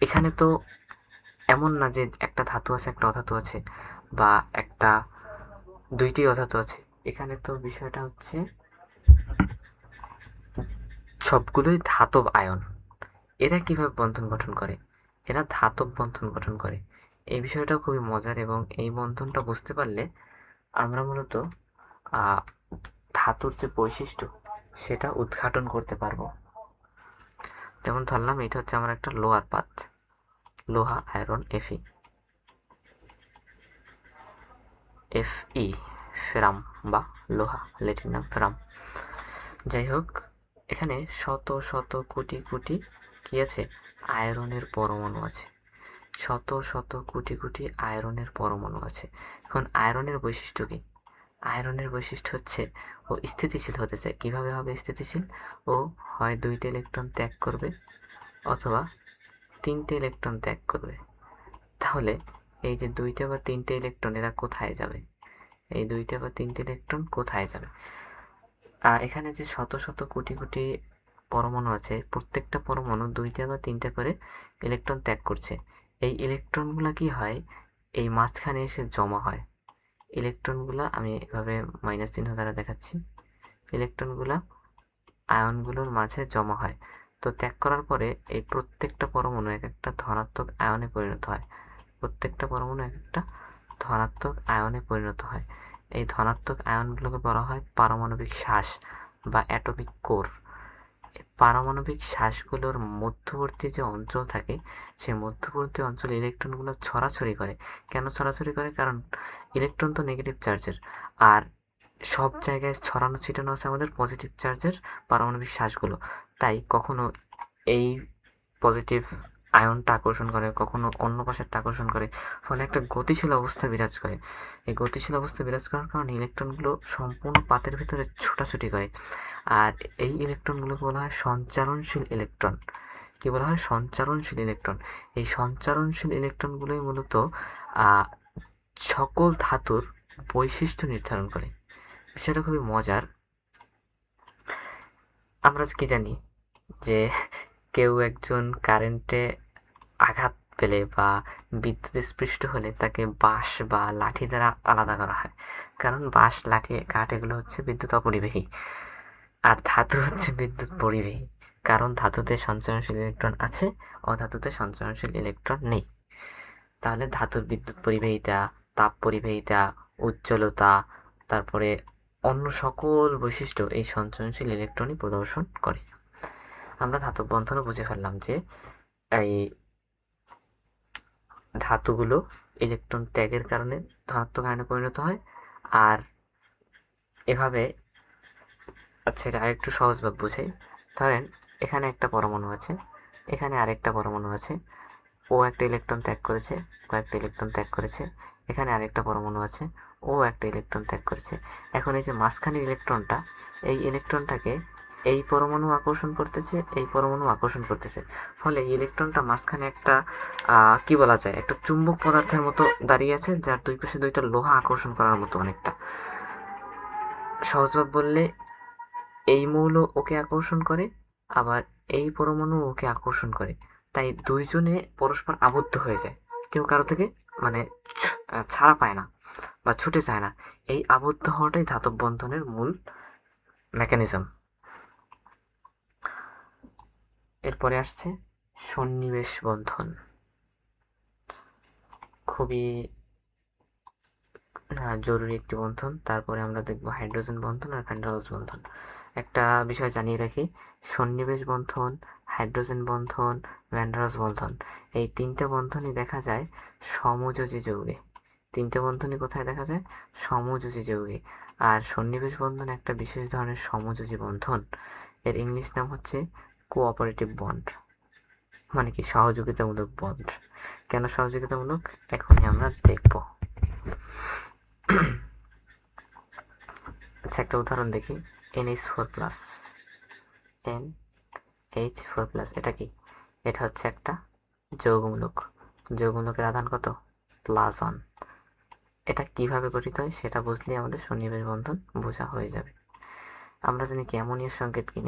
Speaker 1: এখানে তো এমন না যে একটা ধাতু আছে একটা অধাতু আছে, বা একটা দুইটি অধাতু আছে। এখানে তো বিষয়টা হচ্ছে সবগুলোই ধাতব আয়ন। এরা কিভাবে বন্ধন গঠন করে? এরা ধাতব বন্ধন গঠন করে। এই বিষয়টা খুবই মজার, এবং এই বন্ধনটা বুঝতে পারলে আমরা মূলত ধাতুর যে বৈশিষ্ট্য সেটা উদ্ঘাটন করতে পারবো। যেমন ধরলাম এটা হচ্ছে আমার একটা লোহার পাত, লোহা আয়রন Fe, Fe ফেরাম বা লোহা, ল্যাটিন নাম ফেরাম। যাই হোক, এখানে শত শত কোটি কোটি কি আছে, আয়রনের পরমাণু আছে, শত শত কোটি কোটি আয়রনের পরমাণু আছে। এখন আয়রনের বৈশিষ্ট্য কি? আয়রনের বৈশিষ্ট্য হচ্ছে ও স্থিতিশীল হতে চায়। কিভাবে হবে স্থিতিশীল? ও হয় 2টা ইলেকট্রন ত্যাগ করবে অথবা 3টে ইলেকট্রন ত্যাগ করবে। তাহলে এই যে 2টা বা 3টে ইলেকট্রন এরা কোথায় যাবে? এই 2টা বা 3টে ইলেকট্রন কোথায় যাবে? এখানে যে শত শত কোটি কোটি পরমাণু আছে, প্রত্যেকটা পরমাণু 2টা বা 3টা করে ইলেকট্রন ত্যাগ করছে। এই ইলেকট্রনগুলা কি হয়, এই মাঝখানে এসে জমা হয়। ইলেকট্রনগুলা আমি এভাবে মাইনাস চিহ্ন দ্বারা দেখাচ্ছি। ইলেকট্রনগুলা আয়নগুলোর মাঝে জমা হয়। তো ত্যাগ করার পরে এই প্রত্যেকটা পরমাণু এক একটা ধনাত্মক আয়নে পরিণত হয়। প্রত্যেকটা পরমাণু এক একটা ধনাত্মক আয়নে পরিণত হয়। এই ধনাত্মক আয়নগুলোকে বলা হয় পারমাণবিক শ্বাস বা অ্যাটমিক কোর। পারমাণবিক শ্বাসগুলোর মধ্যবর্তী যে অঞ্চল থাকে, সেই মধ্যবর্তী অঞ্চলে ইলেকট্রনগুলো ছড়াছড়ি করে। কেন ছড়াছড়ি করে? কারণ ইলেকট্রন তো নেগেটিভ চার্জের, আর সব জায়গায় ছড়ানো ছিটানো আছে আমাদের পজিটিভ চার্জের পারমাণবিক শ্বাসগুলো। তাই কখনো এই পজিটিভ আয়নটা আকর্ষণ করে, কখনো অন্য পাশেরটা আকর্ষণ করে, ফলে একটা গতিশীল অবস্থা বিরাজ করে। এই গতিশীল অবস্থা বিরাজ করার কারণে ইলেকট্রনগুলো সম্পূর্ণ পাতের ভিতরে ছোটাছুটি করে। আর এই ইলেকট্রনগুলোকে বলা হয় সঞ্চারণশীল ইলেকট্রন। কি বলা হয়? সঞ্চারণশীল ইলেকট্রন। এই সঞ্চারণশীল ইলেকট্রনগুলোই মূলত সকল ধাতুর বৈশিষ্ট্য নির্ধারণ করে। বিষয়টা খুবই মজার। আমরা কি জানি যে কেউ একজন কারেন্টে আঘাত পেলে বা বিদ্যুৎ স্পৃষ্ট হলে তাকে বাঁশ বা লাঠি দ্বারা আলাদা করা হয়, কারণ বাঁশ, লাঠি, কাঠ এগুলো হচ্ছে বিদ্যুৎ অপরিবাহী, আর ধাতু হচ্ছে বিদ্যুৎ পরিবাহী। কারণ ধাতুতে সঞ্চারণশীল ইলেকট্রন আছে, অধাতুতে সঞ্চারণশীল ইলেকট্রন নেই। তাহলে ধাতুর বিদ্যুৎ পরিবাহিতা, তাপ পরিবাহিতা, উজ্জ্বলতা, তারপরে অন্য সকল বৈশিষ্ট্য এই সঞ্চারণশীল ইলেকট্রনই প্রদর্শন করে। আমরা ধাতব বন্ধনও বুঝে ফেললাম যে এই ধাতুগুলো ইলেকট্রন ত্যাগের কারণে ধনাত্মক আয়নে পরিণত হয়। আর এভাবে, আচ্ছা এটা আরেকটু সহজভাবে বুঝাই। ধরেন এখানে একটা পরমাণু আছে, এখানে আরেকটা পরমাণু আছে, ও একটা ইলেকট্রন ত্যাগ করেছে, ও একটা ইলেকট্রন ত্যাগ করেছে, এখানে আরেকটা পরমাণু আছে, ও একটা ইলেকট্রন ত্যাগ করেছে। এখন এই যে মাঝখানের ইলেকট্রনটা, এই ইলেকট্রনটাকে এই পরমাণু আকর্ষণ করতেছে, এই পরমাণু আকর্ষণ করতেছে, ফলে এই ইলেকট্রনটা মাঝখানে একটা কি বলা যায়, একটা চুম্বক পদার্থের মতো দাঁড়িয়ে আছে, যার দুই পাশে দুইটা লোহা আকর্ষণ করার মতো অনেকটা। সহজভাবে বললে এই মৌল ওকে আকর্ষণ করে, আবার এই পরমাণু ওকে আকর্ষণ করে, তাই দুইজনে পরস্পর আবদ্ধ হয়ে যায়, কেউ কারো থেকে মানে ছাড়া পায় না বা ছুটে যায় না। এই আবদ্ধ হওয়াটাই ধাতব বন্ধনের মূল মেকানিজম। এরপরে আসছে সন্নিবেশ বন্ধন। খুবই জরুরি একটি বন্ধন। তারপরে আমরা দেখব হাইড্রোজেন বন্ধন আর ভ্যান ডার ওয়ালস বন্ধন। একটা বিষয় জানিয়ে রাখি, সন্নিবেশ বন্ধন, হাইড্রোজেন বন্ধন, ভ্যান ডার ওয়ালস বন্ধন, এই তিনটে বন্ধনই দেখা যায় সমযোজী যৌগে। তিনটে বন্ধনই কোথায় দেখা যায়? সমযোজী যৌগে। আর সন্নিবেশ বন্ধন একটা বিশেষ ধরনের সমযোজী বন্ধন। এর ইংলিশ নাম হচ্ছে কোঅপারেটিভ বন্ড, মানে কি সহযোগিতামূলক বন্ড। কেন সহযোগিতামূলক, এখনই আমরা দেখব। আচ্ছা একটা উদাহরণ দেখি, NH4+, NH4+, এটা কি? এটা হচ্ছে একটা যৌগমূলক। যৌগমূলকের আধান কত? +1। এটা কিভাবে গঠিত হয় সেটা বুঝলে আমাদের সন্নিবেশ বন্ধন বোঝা হয়ে যাবে। আমরা জানি কি অ্যামোনিয়ার সংকেত কি?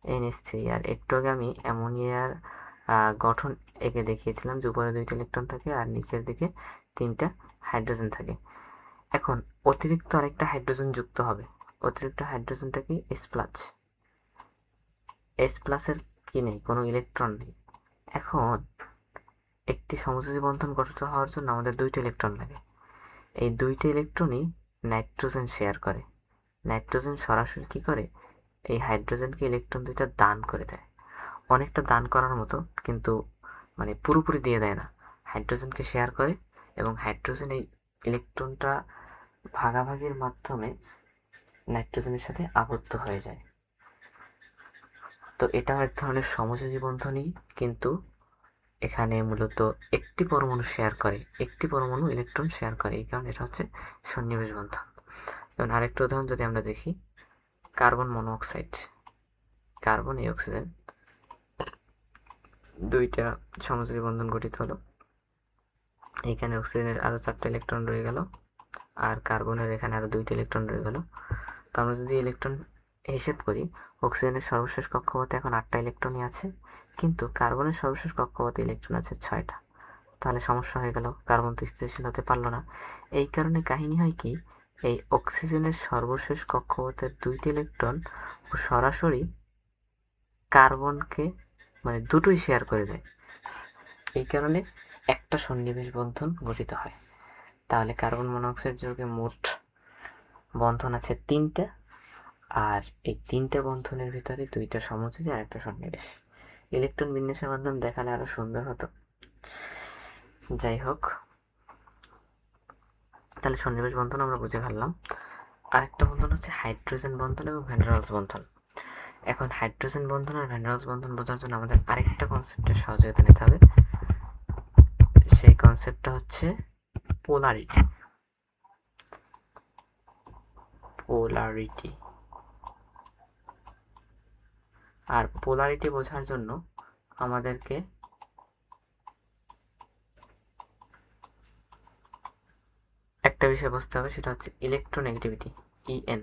Speaker 1: NH3। আর একটু আগে আমি অ্যামোনিয়ার গঠন এঁকে দেখিয়েছিলাম যে উপরে 2টা ইলেকট্রন থাকে আর নিচের দিকে 3টা হাইড্রোজেন থাকে। এখন অতিরিক্ত আরেকটা হাইড্রোজেন যুক্ত হবে। অতিরিক্ত হাইড্রোজেনটা কি? H+। এর কি নেই? কোনো ইলেকট্রন নেই। এখন একটি সমযোজী বন্ধন গঠিত হওয়ার জন্য আমাদের 2টা ইলেকট্রন লাগে। এই 2টা ইলেকট্রনই নাইট্রোজেন শেয়ার করে। নাইট্রোজেন সরাসরি কি করে? এই হাইড্রোজেনকে ইলেকট্রন 2টা দান করে দেয়। অনেকটা দান করার মতো, কিন্তু মানে পুরোপুরি দিয়ে দেয় না। হাইড্রোজেনকে শেয়ার করে এবং হাইড্রোজেন এই ইলেকট্রনটা ভাগাভাগির মাধ্যমে নাইট্রোজেনের সাথে আবদ্ধ হয়ে যায়। তো এটাও এক ধরনের সমযোজী বন্ধনই, কিন্তু এখানে মূলত একটি পরমাণু শেয়ার করে, একটি পরমাণু ইলেকট্রন শেয়ার করে, এই কারণে এটা হচ্ছে সন্নিবেশ বন্ধন। যেমন আরেকটা উদাহরণ যদি আমরা দেখি, কার্বন মনোঅক্সাইড, কার্বন এই অক্সিজেন, 2টা সমযোজী বন্ধন গঠিত হলো। এইখানে অক্সিজেনের আরো 4টা ইলেকট্রন রয়ে গেল, আর কার্বনের এখানে আরো 2টা ইলেকট্রন রয়ে গেল। তো আমরা যদি ইলেকট্রন হিসেব করি, অক্সিজেনের সর্বশেষ কক্ষপথে এখন 8টা ইলেকট্রনই আছে, কিন্তু কার্বনের সর্বশেষ কক্ষপথে ইলেকট্রন আছে 6টা। তাহলে সমস্যা হয়ে গেল, কার্বন তো স্থিতিশীল হতে পারলো না। এই কারণে কাহিনী হয় কি, এই অক্সিজেনের সর্বশেষ কক্ষপথের 2টি ইলেকট্রন সরাসরি কার্বনকে মানে দুটোই শেয়ার করে দেয়। এই কারণে একটা সন্নিবেশ বন্ধন গঠিত হয়। তাহলে কার্বন মনোঅক্সাইড যৌগে মোট বন্ধন আছে 3টা, আর এই 3টা বন্ধনের ভিতরে 2টা সমযোজী আর একটা সন্নিবেশ। ইলেকট্রন বিন্যাসের মাধ্যমে দেখালে আরো সুন্দর হতো। যাই হোক, তাহলে সন্নিবেশ বন্ধন আমরা বুঝে ফেললাম। আরেকটা বন্ধন হচ্ছে হাইড্রোজেন বন্ধন এবং ভ্যান ডার ওয়ালস বন্ধন। এখন হাইড্রোজেন বন্ধন আর ভ্যান ডার ওয়ালস বন্ধন বোঝার জন্য আমাদের আরেকটা কনসেপ্টের সহযোগিতা নিতে হবে। সেই কনসেপ্টটা হচ্ছে পোলারিটি। আর পোলারিটি বোঝার জন্য আমাদেরকে একটা বিষয় বুঝতে হবে, সেটা হচ্ছে ইলেকট্রোনেগেটিভিটি, ইএন,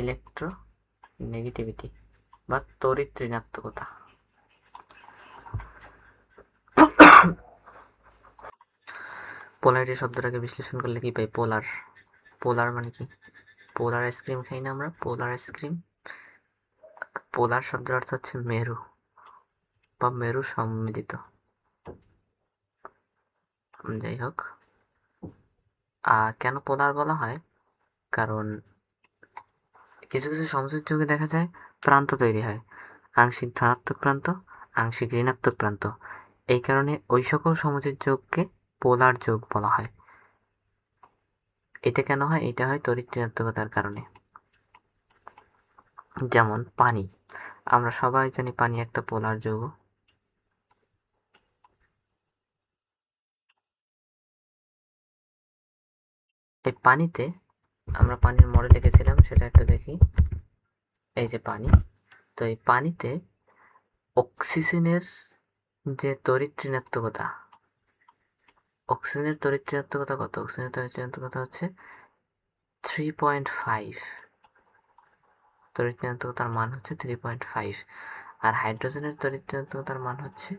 Speaker 1: ইলেকট্রোনেগেটিভিটি বা তড়িৎ ঋণাত্মকতা। পোলারিটি শব্দটাকে বিশ্লেষণ করলে কি পাই? পোলার। পোলার মানে কি? পোলার আইসক্রিম খাই না আমরা? Polar ice cream. পোলার শব্দের অর্থ হচ্ছে মেরু বা মেরু সম্মিলিত। যাই হোক, কেন পোলার বলা হয়? কারণ কিছু কিছু সমযোজী যৌগে দেখা যায় প্রান্ত তৈরি হয়, আংশিক ধনাত্মক প্রান্ত, আংশিক ঋণাত্মক প্রান্ত। এই কারণে ওই সকল সমযোজী যৌগকে পোলার যৌগ বলা হয়। এটা কেন হয়? এটা হয় তড়িৎ ঋণাত্মকতার কারণে। যেমন পানি, আমরা সবাই জানি পানি একটা পোলার যৌগ। এই পানিতে, আমরা পানির মডেল লিখেছিলাম, সেটা একটু দেখি। এই যে পানি, তো এই পানিতে অক্সিজেনের যে তড়িৎ ঋণাত্মকতা, অক্সিজেনের তড়িৎ ঋণাত্মকতা কত? অক্সিজেনের তড়িৎ ঋণাত্মকতা হচ্ছে 3.5। তড়িৎ ঋণাত্মকতার মান হচ্ছে 3.5। আর হাইড্রোজেনের তড়িৎ ঋণাত্মকতার মান হচ্ছে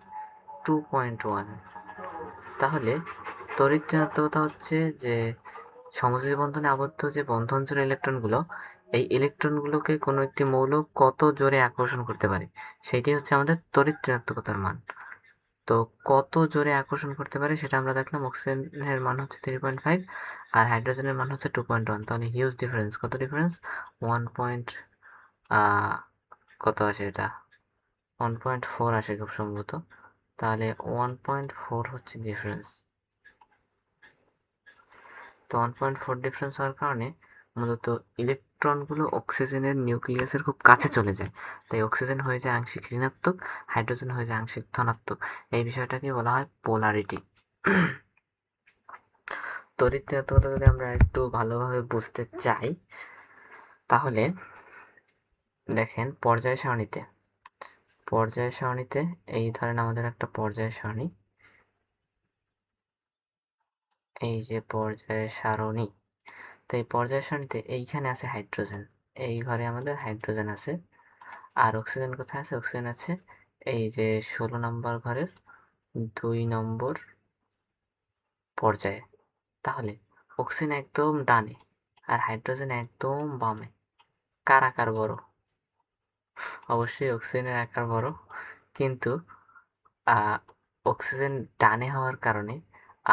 Speaker 1: 2.1। তাহলে তড়িৎ ঋণাত্মকতা হচ্ছে যে সমযোজী বন্ধনে আবদ্ধ যে বন্ধন জোড়া ইলেকট্রনগুলো, এই ইলেকট্রনগুলোকে কোনো একটি মৌল কত জোরে আকর্ষণ করতে পারে, সেইটি হচ্ছে আমাদের তড়িৎ ঋণাত্মকতার মান। তো কত জোরে আকর্ষণ করতে পারে সেটা আমরা দেখলাম। অক্সিজেনের মান হচ্ছে 3.5 আর হাইড্রোজেনের মান হচ্ছে 2.1। তাহলে হিউজ ডিফারেন্স। কত ডিফারেন্স? 1 পয়েন্ট কত আসে এটা? 1.4 আসে খুব সম্ভবত। তাহলে 1.4 হচ্ছে ডিফারেন্স। তো 1.4 ডিফারেন্স হওয়ার কারণে মূলত ইলেকট্রনগুলো অক্সিজেনের নিউক্লিয়াসের খুব কাছে চলে যায়। তাই অক্সিজেন হয়ে যায় আংশিক ঋণাত্মক, হাইড্রোজেন হয়ে যায় আংশিক ধনাত্মক। এই বিষয়টাকে বলা হয় পোলারিটি। তড়িৎ ঋণাত্মকতা যদি আমরা একটু ভালোভাবে বুঝতে চাই, তাহলে দেখেন পর্যায় সারণীতে এই ধরেন আমাদের একটা পর্যায় সারণী, এই যে পর্যায় সারণী। তো এই পর্যায় সারণীতে এইখানে আছে হাইড্রোজেন, এই ঘরে আমাদের হাইড্রোজেন আছে। আর অক্সিজেন কোথায় আছে? অক্সিজেন আছে এই যে 16 নম্বর ঘরের 2 নম্বর পর্যায়ে। তাহলে অক্সিজেন একদম ডানে আর হাইড্রোজেন একদম বামে। কার আকার বড়? অবশ্যই অক্সিজেনের আকার বড়, কিন্তু অক্সিজেন ডানে হওয়ার কারণে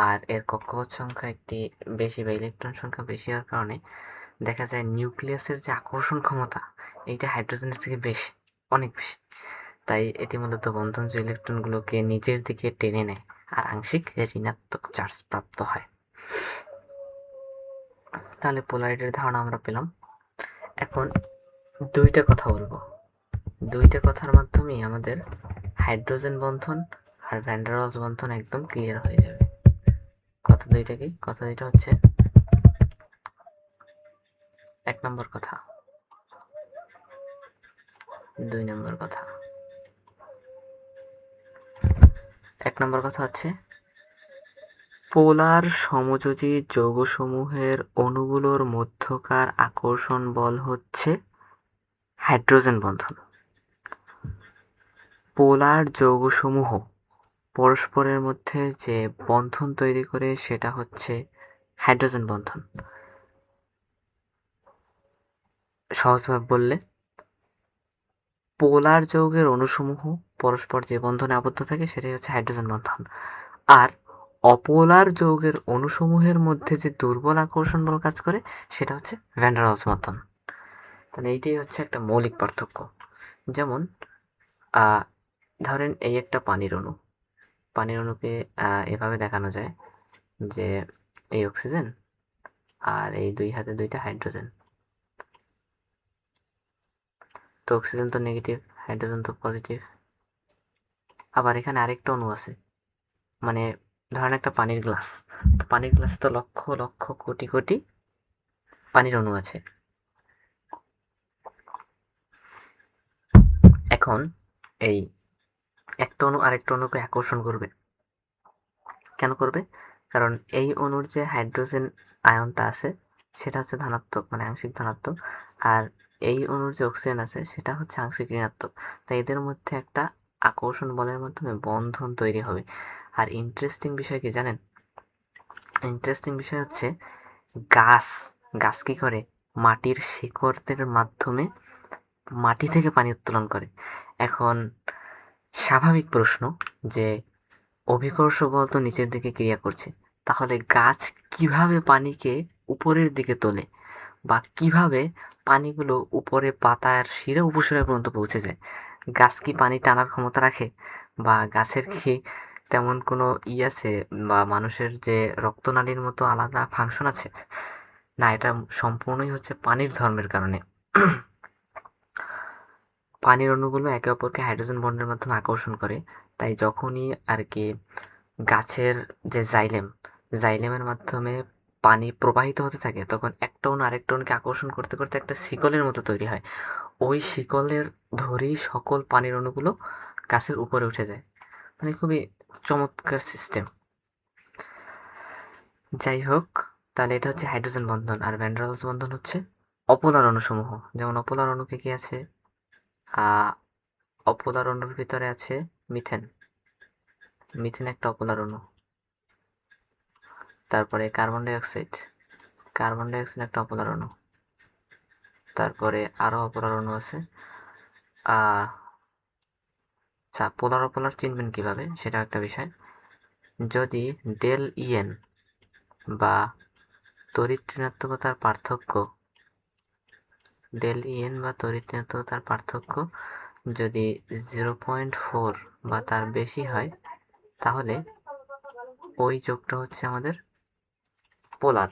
Speaker 1: আর এর কক্ষপথ সংখ্যা একটি বেশি বা ইলেকট্রন সংখ্যা বেশি হওয়ার কারণে দেখা যায় নিউক্লিয়াসের যে আকর্ষণ ক্ষমতা, এইটা হাইড্রোজেনের থেকে বেশি, অনেক বেশি। তাই এটি মূলত বন্ধনজ ইলেকট্রনগুলোকে নিজের দিকে টেনে নেয় আর আংশিক ঋণাত্মক চার্জ প্রাপ্ত হয়। তাহলে পোলারিটির ধারণা আমরা পেলাম। এখন দুইটা কথা বলবো, দুইটা কথার মাধ্যমেই আমাদের হাইড্রোজেন বন্ধন আর ভ্যান ডার ওয়ালস বন্ধন একদম ক্লিয়ার হয়ে যাবে। কথা দুইটা কি? কথা দুইটা হচ্ছে, এক নম্বর কথা, দুই নম্বর কথা। এক নম্বর কথা হচ্ছে, পোলার সমযোজী যৌগসমূহের অণুগুলোর মধ্যকার আকর্ষণ বল হচ্ছে হাইড্রোজেন বন্ধন। পোলার যৌগসমূহ পরস্পরের মধ্যে যে বন্ধন তৈরি করে সেটা হচ্ছে হাইড্রোজেন বন্ধন। সহজভাবে বললে, পোলার যৌগের অণুসমূহ পরস্পর যে বন্ধনে আবদ্ধ থাকে সেটাই হচ্ছে হাইড্রোজেন বন্ধন। আর অপোলার যৌগের অণুসমূহের মধ্যে যে দুর্বল আকর্ষণ বল কাজ করে সেটা হচ্ছে ভ্যান ডার ওয়ালস বন্ধন। তাহলে এইটাই হচ্ছে একটা মৌলিক পার্থক্য। যেমন ধরেন এই একটা পানির অণু, পানির অণুকে এভাবে দেখানো যায় যে এই অক্সিজেন আর এই দুই হাতে দুইটা হাইড্রোজেন। তো অক্সিজেন তো নেগেটিভ, হাইড্রোজেন তো পজিটিভ। আবার এখানে আরেকটা অণু আছে, মানে ধরেন একটা পানির গ্লাস, তো পানির গ্লাসে তো লক্ষ লক্ষ কোটি কোটি পানির অণু আছে। এখন এই একটা অণু আরেকটা অণুকে আকর্ষণ করবে। কেন করবে? কারণ এই অণুর যে হাইড্রোজেন আয়নটা আছে সেটা হচ্ছে ধনাত্মক, মানে আংশিক ধনাত্মক, আর এই অণুর যে অক্সিজেন আছে সেটা হচ্ছে আংশিক ঋণাত্মক। তাই এদের মধ্যে একটা আকর্ষণ বলের মাধ্যমে বন্ধন তৈরি হবে। আর ইন্টারেস্টিং বিষয় কি জানেন? ইন্টারেস্টিং বিষয় হচ্ছে গাছ গাছ কি করে? মাটির শিকড়ের মাধ্যমে মাটি থেকে পানি উত্তোলন করে। এখন স্বাভাবিক প্রশ্ন যে অভিকর্ষ বল তো নিচের দিকে ক্রিয়া করছে, তাহলে গাছ কিভাবে পানিকে উপরের দিকে তোলে, বা কিভাবে পানিগুলো উপরে পাতার শিরা উপশিরা পর্যন্ত পৌঁছে যায়? গাছ কি পানি টানার ক্ষমতা রাখে, বা গাছের কি তেমন কোনো আছে, বা মানুষের যে রক্তনালীর মতো আলাদা ফাংশন আছে? না, এটা সম্পূর্ণই হচ্ছে পানির ধর্মের কারণে। পানির অণুগুলো একে অপরকে হাইড্রোজেন বন্ডের মাধ্যমে আকর্ষণ করে। তাই যখনই আর কি গাছের যে জাইলেমের মাধ্যমে পানি প্রবাহিত হতে থাকে, তখন একটা অণু আরেকটা অণুকে আকর্ষণ করতে করতে একটা শিকলের মতো তৈরি হয়। ওই শিকলের ধরেই সকল পানির অণুগুলো গাছের উপরে উঠে যায়। মানে খুবই চমৎকার সিস্টেম। যাই হোক, তাহলে এটা হচ্ছে হাইড্রোজেন বন্ধন। আর ভ্যান ডার ওয়ালস বন্ধন হচ্ছে অপোলার অণুসমূহ। যেমন অপোলার অণুকে কি আছে? অপোলার অণুর ভিতরে আছে মিথেন। মিথেন একটা অপোলার অণু। তারপরে কার্বন ডাই অক্সাইড একটা অপোলার অণু। তারপরে আরো অপোলার অণু আছে। আচ্ছা, পোলার অপোলার চিনবেন কিভাবে সেটা একটা বিষয়। যদি ডেল ইএন বা তড়িৎ ঋণাত্মকতার পার্থক্য যদি 0.4 বা তার বেশি হয়, তাহলে ওই যোগটা হচ্ছে আমাদের পোলার।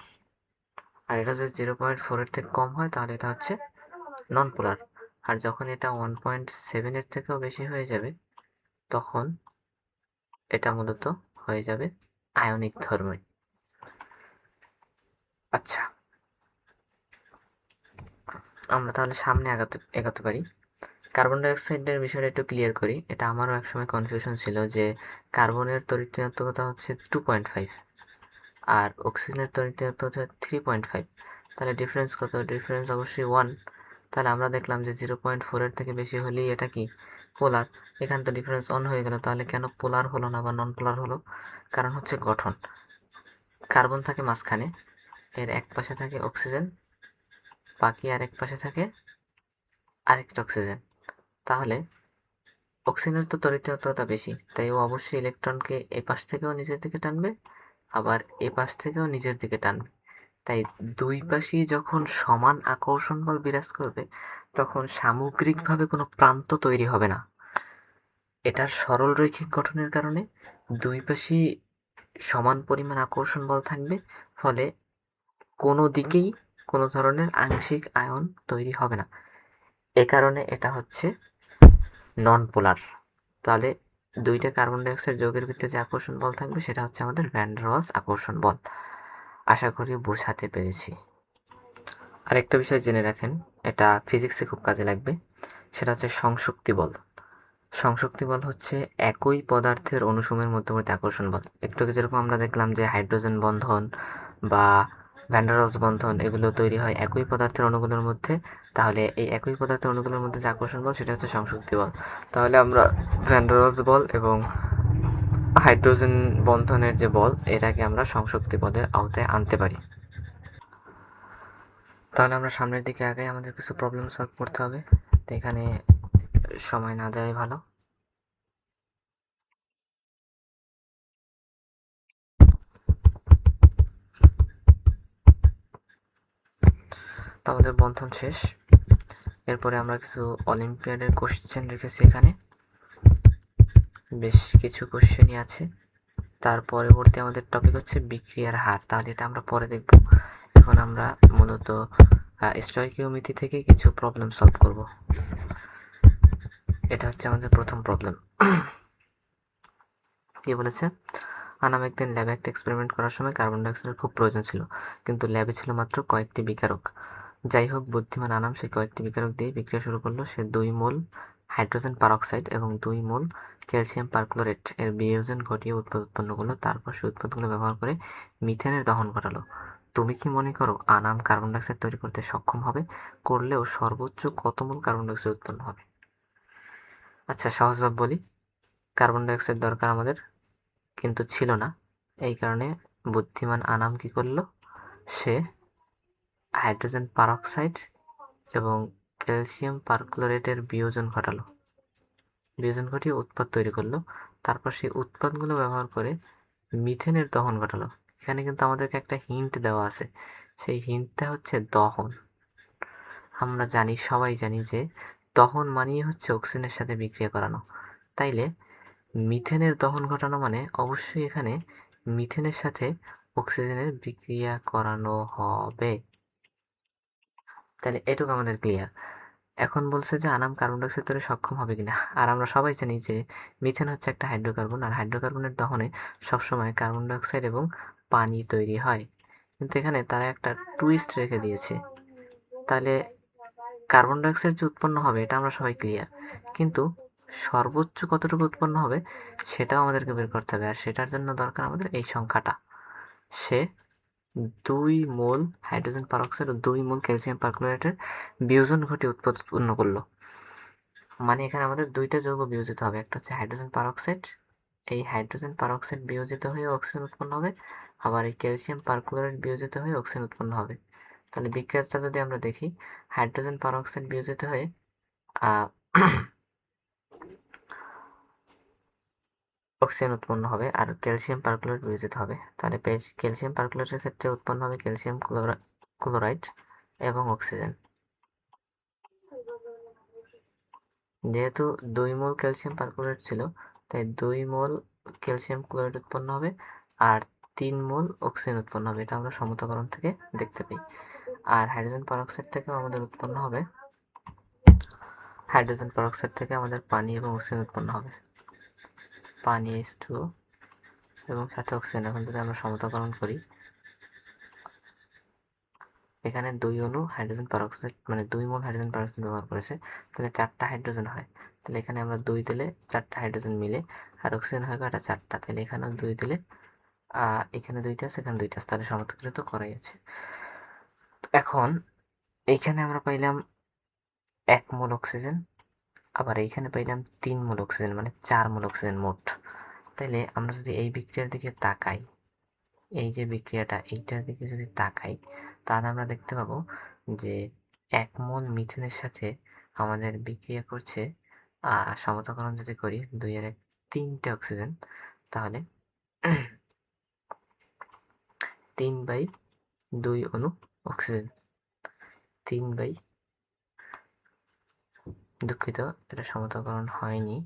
Speaker 1: আর এটা যদি 0.4 এর থেকে কম হয় তাহলে এটা হচ্ছে নন পোলার। আর যখন এটা 1.7 এর থেকেও বেশি হয়ে যাবে, তখন এটা মূলত হয়ে যাবে আয়নিক ধর্মে। আচ্ছা, আমরা তাহলে সামনে এগাতে পারি। কার্বন ডাই অক্সাইডের বিষয়টা একটু ক্লিয়ার করি। এটা আমারও একসময় কনফিউশন ছিল যে কার্বনের তড়িৎ ঋণাত্মকতা হচ্ছে 2.5 আর অক্সিজেনের তড়িৎ ঋণাত্মকতা হচ্ছে 3.5। তাহলে ডিফারেন্স কত? ডিফারেন্স অবশ্যই 1। তাহলে আমরা দেখলাম যে 0.4 এর থেকে বেশি হলেই এটা কি পোলার। এখানে তো ডিফারেন্স 1 হয়ে গেল, তাহলে কেন পোলার হলো না বা নন পোলার হলো? কারণ হচ্ছে গঠন। কার্বন থাকে মাঝখানে, এর এক পাশে থাকে অক্সিজেন, বাকি আরেক পাশে থাকে আরেকটা অক্সিজেন। তাহলে অক্সিজেনের তো তড়িৎ ঋণাত্মকতা বেশি, তাই ও অবশ্যই ইলেকট্রনকে এ পাশ থেকেও নিজের দিকে টানবে, আবার এ পাশ থেকেও নিজের দিকে টানবে। তাই দুই পাশেই যখন সমান আকর্ষণ বল বিরাজ করবে, তখন সামগ্রিকভাবে কোনো প্রান্ত তৈরি হবে না। এটার সরল রৈখিক গঠনের কারণে দুই পাশেই সমান পরিমাণ আকর্ষণ বল থাকবে, ফলে কোনো দিকেই কোনো ধরনের আংশিক আয়ন তৈরি হবে না। এ কারণে এটা হচ্ছে নন পোলার। তাহলে দুইটা কার্বন ডাই অক্সাইড যৌগের ভিতরে যে আকর্ষণ বল থাকবে সেটা হচ্ছে আমাদের ভ্যান ডার ওয়ালস আকর্ষণ বল। আশা করি বোঝাতে পেরেছি। আরেকটা বিষয় জেনে রাখেন, এটা ফিজিক্সে খুব কাজে লাগবে। সেটা হচ্ছে সংশক্তি বল। সংশক্তি বল হচ্ছে একই পদার্থের অণুসমূহের মধ্যবর্তী আকর্ষণ বল। একটু আগে যেরকম আমরা দেখলাম যে হাইড্রোজেন বন্ধন বা ভ্যান ডার ওয়ালস বন্ধন এগুলো তৈরি হয় একই পদার্থের অণুগুলোর মধ্যে, তাহলে এই একই পদার্থের অণুগুলোর মধ্যে যে আকর্ষণ বল সেটা হচ্ছে সংশক্তি বল। তাহলে আমরা ভ্যান ডার ওয়ালস বল এবং হাইড্রোজেন বন্ধনের যে বল এটাকে আমরা সংশক্তি বলের আওতায় আনতে পারি। তাহলে আমরা সামনের দিকে আগাই, আমাদের কিছু প্রবলেম সলভ করতে হবে, তো এখানে সময় না দেওয়াই ভালো। তো আমাদের বন্ধন শেষ। এরপরে আমরা কিছু অলিম্পিয়াডের কোশ্চেন রেখেছি, এখানে বেশ কিছু কোশ্চেনই আছে। তার পরবর্তী আমাদের টপিক হচ্ছে বিক্রিয়ার হার, তাহলে এটা আমরা পরে দেখব। এখন আমরা মূলত স্টয়কিওমেট্রি থেকে কিছু প্রবলেম সলভ করব। এটা হচ্ছে আমাদের প্রথম প্রবলেম। কি বলেছে? আনাম একদিন ল্যাবে একটা এক্সপেরিমেন্ট করার সময় কার্বন ডাইঅক্সাইডের খুব প্রয়োজন ছিল, কিন্তু ল্যাবে ছিল মাত্র কয়েকটি বিকারক। যাই হোক, বুদ্ধিমান আনাম সেই কয়েকটি বিকারক দিয়ে বিক্রিয়া শুরু করলো। সে 2 মোল হাইড্রোজেন পারঅক্সাইড এবং 2 মোল ক্যালসিয়াম পারক্লোরেট এর বিয়োজন ঘটিয়ে উৎপাদ উৎপন্ন করলো। তারপর সেই উৎপাদগুলো ব্যবহার করে মিথেনের দহন ঘটালো। তুমি কি মনে করো আনাম কার্বন ডাইঅক্সাইড তৈরি করতে সক্ষম হবে? করলেও সর্বোচ্চ কত মোল কার্বন ডাইঅক্সাইড উৎপন্ন হবে? আচ্ছা, সহজভাবে বলি। কার্বন ডাইঅক্সাইড দরকার আমাদের, কিন্তু ছিল না। এই কারণে বুদ্ধিমান আনাম কি করলো? সে হাইড্রোজেন পারঅক্সাইড এবং ক্যালসিয়াম পারক্লোরেটের বিয়োজন ঘটালো। বিয়োজন ঘটিয়ে উৎপাদ তৈরি করলো। তারপর সেই উৎপাদগুলো ব্যবহার করে মিথেনের দহন ঘটালো। এখানে কিন্তু আমাদেরকে একটা হিন্ট দেওয়া আছে। সেই হিন্টটা হচ্ছে দহন। আমরা জানি, সবাই জানি যে দহন মানেই হচ্ছে অক্সিজেনের সাথে বিক্রিয়া করানো। তাইলে মিথেনের দহন ঘটানো মানে অবশ্যই এখানে মিথেনের সাথে অক্সিজেনের বিক্রিয়া করানো হবে। তাহলে এটুকু আমাদের ক্লিয়ার। এখন বলছে যে আনাম কার্বন ডাইঅক্সাইড তৈরি সক্ষম হবে কিনা। আর আমরা সবাই জানি যে মিথেন হচ্ছে একটা হাইড্রোকার্বন, আর হাইড্রোকার্বনের দহনে সবসময় কার্বন ডাইঅক্সাইড এবং পানি তৈরি হয়। কিন্তু এখানে তারা একটা টুইস্ট রেখে দিয়েছে। তাহলে কার্বন ডাইঅক্সাইড যে উৎপন্ন হবে এটা আমরা সবাই ক্লিয়ার, কিন্তু সর্বোচ্চ কতটুকু উৎপন্ন হবে সেটাও আমাদেরকে বের করতে হবে। আর সেটার জন্য দরকার আমাদের এই সংখ্যাটা। সে 2 মোল হাইড্রোজেন পারঅক্সাইড ও 2 মোল ক্যালসিয়াম পারক্লোরেটের বিয়োজন ঘটিয়ে উৎপাদ উৎপন্ন করলো। মানে এখানে আমাদের দুইটা যৌগ বিয়োজিত হবে। একটা হচ্ছে হাইড্রোজেন পারঅক্সাইড। এই হাইড্রোজেন পারঅক্সাইড বিয়োজিত হয়ে অক্সিজেন উৎপন্ন হবে। আবার এই ক্যালসিয়াম পারক্লোরেট বিয়োজিত হয়ে অক্সিজেন উৎপন্ন হবে। তাহলে বিক্রিয়াটা যদি আমরা দেখি, হাইড্রোজেন পারঅক্সাইড বিয়োজিত হয়ে অক্সিজেন উৎপন্ন হবে আর ক্যালসিয়াম পারক্লোরেট বিয়োজিত হবে। তাহলে ক্যালসিয়াম পারক্লোরেটের ক্ষেত্রে উৎপন্ন হবে ক্যালসিয়াম ক্লোরাইড এবং অক্সিজেন। যেহেতু 2 মোল ক্যালসিয়াম পারক্লোরেট ছিল, তাই 2 মোল ক্যালসিয়াম ক্লোরাইড উৎপন্ন হবে আর 3 মোল অক্সিজেন উৎপন্ন হবে। এটা আমরা সমতাকরণ থেকে দেখতে পাই। আর হাইড্রোজেন পারঅক্সাইড থেকে আমাদের উৎপন্ন হবে, হাইড্রোজেন পারঅক্সাইড থেকে আমাদের পানি এবং অক্সিজেন উৎপন্ন হবে। পানি H2O এবং সাথে অক্সিজেন। এখন যদি আমরা সমতাকরণ করি, এখানে 2 অণু হাইড্রোজেন পারঅক্সাইড মানে 2 মোল হাইড্রোজেন পারঅক্সাইড ব্যবহার করেছে, তাহলে 4টা হাইড্রোজেন হয়। তাহলে এখানে আমরা 2 দিলে 4টা হাইড্রোজেন মিলে, আর অক্সিজেন হয় কয়টা? 4টা। তাহলে এখানেও 2 দিলে এখানে 2টা আছে, এখানে 2টা আছে, তাহলে সমতাকরিত করাই আছে। এখন এইখানে আমরা পাইলাম 1 মোল অক্সিজেন, আবার এইখানে পাইলাম 3 মোল অক্সিজেন, মানে 4 মোল অক্সিজেন মোট। তাইলে আমরা যদি এই বিক্রিয়ার দিকে তাকাই, এই যে বিক্রিয়াটা এইটার দিকে যদি তাকাই, তাহলে আমরা দেখতে পাবো যে 1 মোল মিথেনের সাথে আমাদের বিক্রিয়া করছে, সমতাকরণ যদি করি 2 আর 1 3টে অক্সিজেন, তাহলে 3/2 অণু অক্সিজেন। 3 দুঃখিত, এটা সমতাকরণ হয়নি।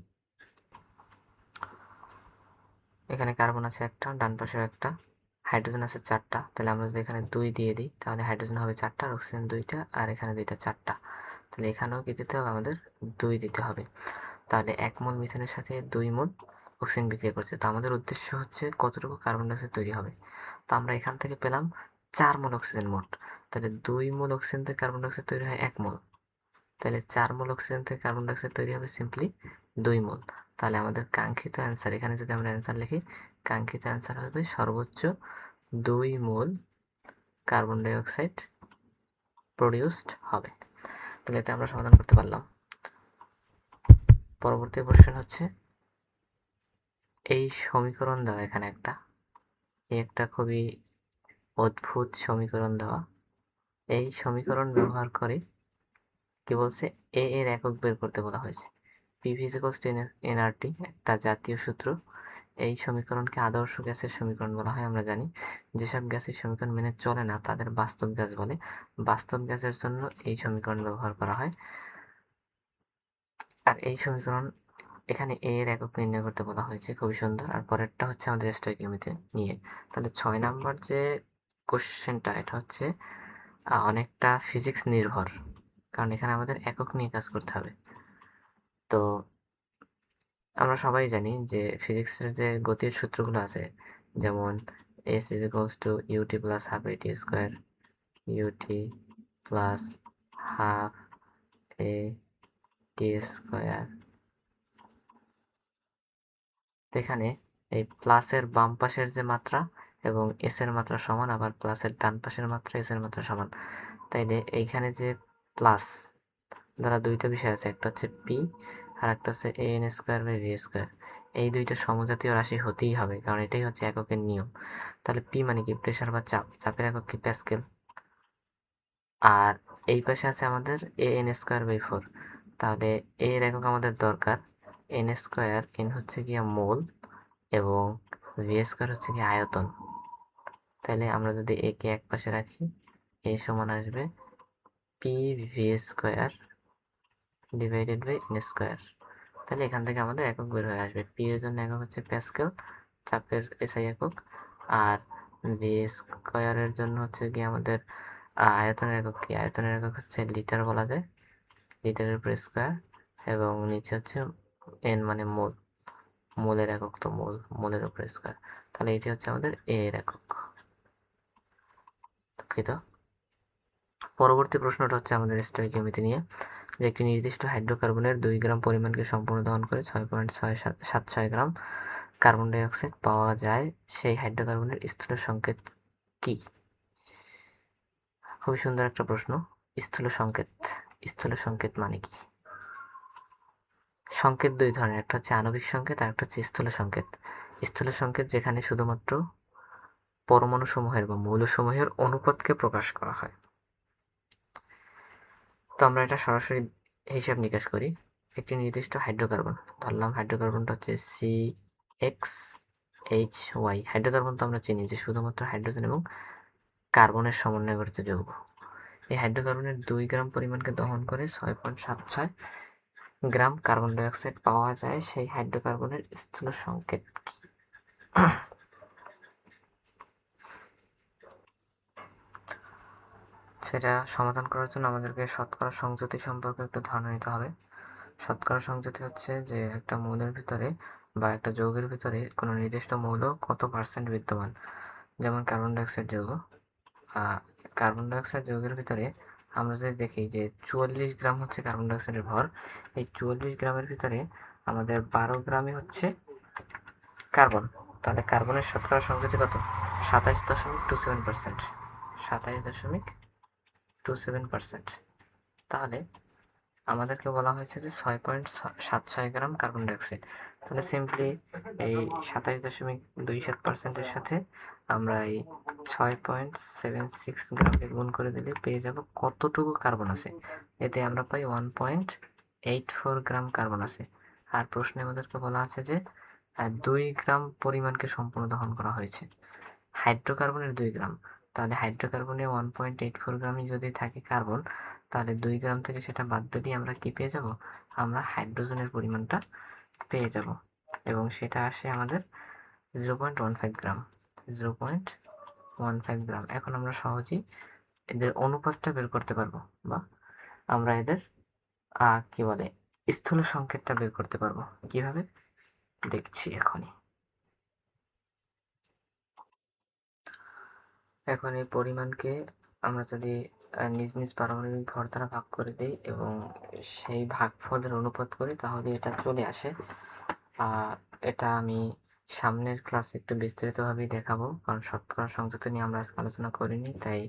Speaker 1: এখানে কার্বন আছে একটা, ডান পাশেও একটা, হাইড্রোজেন আছে 4টা। তাহলে আমরা যদি এখানে 2 দিয়ে দিই, তাহলে হাইড্রোজেন হবে 4টা আর অক্সিজেন 2টা, আর এখানে 2টা 4টা। তাহলে এখানেও কি দিতে হবে? আমাদের 2 দিতে হবে। তাহলে 1 মোল মিথেনের সাথে 2 মোল অক্সিজেন বিক্রিয়া করছে। তো আমাদের উদ্দেশ্য হচ্ছে কতটুকু কার্বন ডাইঅক্সাইড তৈরি হবে। তো আমরা এখান থেকে পেলাম 4 মোল অক্সিজেন মোট। তাহলে 2 মোল অক্সিজেন থেকে কার্বন ডাইঅক্সাইড তৈরি হয় 1 মোল। তাহলে 4 মোল অক্সিজেন থেকে কার্বন ডাইঅক্সাইড তৈরি হবে সিম্পলি 2 মোল। তাহলে আমাদের কাঙ্ক্ষিত অ্যান্সার, এখানে যদি আমরা অ্যান্সার লিখি, কাঙ্ক্ষিত অ্যান্সার হবে সর্বোচ্চ 2 মোল কার্বন ডাইঅক্সাইড প্রডিউসড হবে। তাহলে এটা আমরা সমাধান করতে পারলাম। পরবর্তী কোশ্চেন হচ্ছে, এই সমীকরণ দেওয়া এখানে একটা খুবই অদ্ভুত সমীকরণ দেওয়া। এই সমীকরণ ব্যবহার করে কি বলছে? এ এর একক বের করতে বলা হয়েছে। পিভি ইকুয়ালস টু এনআরটি একটা জাতীয় সূত্র। এই সমীকরণকে আদর্শ গ্যাসের সমীকরণ বলা হয়। আমরা জানি যেসব গ্যাস এই সমীকরণ মেনে চলে না তাদের বাস্তব গ্যাস বলে। বাস্তব গ্যাসের জন্য এই সমীকরণ ব্যবহার করা হয়। আর এই সমীকরণ এখানে এ এর একক নির্ণয় করতে বলা হয়েছে। খুবই সুন্দর। আর পরেরটা হচ্ছে আমাদের স্টয়কিওমেট্রি নিয়ে। তাহলে 6 নাম্বার যে কোশ্চেনটা, এটা হচ্ছে অনেকটা ফিজিক্স নির্ভর, কারণ এখানে আমাদের একক নিয়ে কাজ করতে হবে। তো আমরা সবাই জানি যে ফিজিক্সের যে গতির সূত্রগুলো আছে, যেমন s is equals to ut plus half at square, ut plus half a t square. এখানে এই প্লাসের বাম পাশের যে মাত্রা এবং এস এর মাত্রা সমান, আবার প্লাসের ডান পাশের মাত্রা এস এর মাত্রা সমান। তাইলে এইখানে যে প্লাস দ্বারা দুইটা বিষয় আছে, একটা হচ্ছে পি আর একটা হচ্ছে a n square by v square. এই দুইটা সমজাতীয় রাশি হতেই হবে, কারণ এটাই হচ্ছে এককের নিয়ম। তাহলে পি মানে কি? প্রেশার বা চাপ। চাপের একক কি? প্যাসকেল। আর এই পাশে আছে আমাদের এ এন স্কোয়ার বাই 4। তাহলে এ এর একক আমাদের দরকার, এন স্কোয়ার। এন হচ্ছে গিয়া মোল এবং ভি স্কোয়ার হচ্ছে কি আয়তন। তাহলে আমরা যদি এ কে এক পাশে রাখি, এ সমান আসবে p v square divided by n square. তাহলে এখান থেকে আমাদের একক বের হয়ে আসবে। পি এর জন্য একক হচ্ছে প্যাসকেল, চাপের এসআই একক। আর ভি স্কোয়ারের জন্য হচ্ছে কি আমাদের আয়তনের একক কি? আয়তনের একক হচ্ছে লিটার বলা যায়, লিটারের উপর স্কোয়ার। এবং নিচে হচ্ছে এন মানে মোল, মোলের একক তো মোল, মোলের উপর স্কোয়ার। তাহলে এটি হচ্ছে আমাদের এ এর একক। দুঃখিত। পরবর্তী প্রশ্নটা হচ্ছে আমাদের স্টয়কিওমেট্রি নিয়ে, যে একটি নির্দিষ্ট হাইড্রোকার্বনের 2 গ্রাম পরিমাণকে সম্পূর্ণ দহন করে 6.676 গ্রাম কার্বন ডাই অক্সাইড পাওয়া যায়, সেই হাইড্রোকার্বনের স্থূল সংকেত কি? খুবই সুন্দর একটা প্রশ্ন। স্থূল সংকেত, স্থূল সংকেত মানে কি? সংকেত দুই ধরনের, একটা হচ্ছে আণবিক সংকেত আর একটা হচ্ছে স্থূল সংকেত। স্থূল সংকেত যেখানে শুধুমাত্র পরমাণু সমূহের বা মৌলসমূহের অনুপাতকে প্রকাশ করা হয়। তো আমরা এটা সরাসরি হিসাব নিকাশ করি। একটি নির্দিষ্ট হাইড্রোকার্বন, ধরলাম হাইড্রোকার্বনটা হচ্ছে CXHY। হাইড্রোকার্বন তো আমরা চিনি যে শুধুমাত্র হাইড্রোজেন এবং কার্বনের সমন্বয়ে গঠিত যৌগ। এই হাইড্রোকার্বনের 2 গ্রাম পরিমাণকে দহন করে 6.76 গ্রাম কার্বন ডাই অক্সাইড পাওয়া যায়, সেই হাইড্রোকার্বনের স্থূল সংকেত কি? সেটা সমাধান করার জন্য আমাদেরকে শতকরা সংযুতি সম্পর্কে একটু ধারণা নিতে হবে। শতকরা সংযুতি হচ্ছে যে একটা মৌলের ভিতরে বা একটা যৌগের ভিতরে কোনো নির্দিষ্ট মৌল কত পার্সেন্ট বিদ্যমান। যেমন কার্বন ডাইঅক্সাইড যৌগ, কার্বন ডাইঅক্সাইড যৌগের ভিতরে আমরা যদি দেখি যে 44 গ্রাম হচ্ছে কার্বন ডাইঅক্সাইডের ভর, এই 44 গ্রামের ভিতরে আমাদের 12 গ্রামই হচ্ছে কার্বন। তাহলে কার্বনের শতকরা সংযুতি কত? 27.27%। 27.27%। তাহলে আমাদেরকে বলা হয়েছে যে 6.76 গ্রাম কার্বন ডাইঅক্সাইড। তাহলে সিম্পলি এই 27.27%-এর সাথে আমরা এই 6.76 গ্রামকে গুণ করে দিলে পেয়ে যাব কতটুকু কার্বন আছে। এতে আমরা পাই 1.84 গ্রাম কার্বন আছে। আর প্রশ্নে আমাদেরকে বলা আছে যে 2 গ্রাম পরিমাণকে সম্পূর্ণ দহন করা হয়েছে। হাইড্রোকার্বনের 2 গ্রাম, তাহলে হাইড্রোকার্বনে 1.84 গ্রামই যদি থাকে কার্বন, তাহলে 2 গ্রাম থেকে সেটা বাদ দিলে আমরা কি পেয়ে যাব? আমরা হাইড্রোজেনের পরিমাণটা পেয়ে যাব, এবং সেটা আসে আমাদের 0.15 গ্রাম। 0.15 গ্রাম। এখন আমরা সহজেই এদের অনুপাতটা বের করতে পারবো, বা আমরা এদের কি বলে স্থূল সংকেতটা বের করতে পারবো। কিভাবে দেখছি এখনই। এখন এই পরিমাণকে আমরা যদি নিজ নিজ পারমাণবিক ভর দ্বারা ভাগ করে দিই এবং সেই ভাগফলের অনুপাত করি, তাহলে এটা চলে আসে। এটা আমি সামনের ক্লাসে একটু বিস্তারিতভাবেই দেখাবো, কারণ শতকরা সংযুক্তি নিয়ে আমরা আজকে আলোচনা করিনি, তাই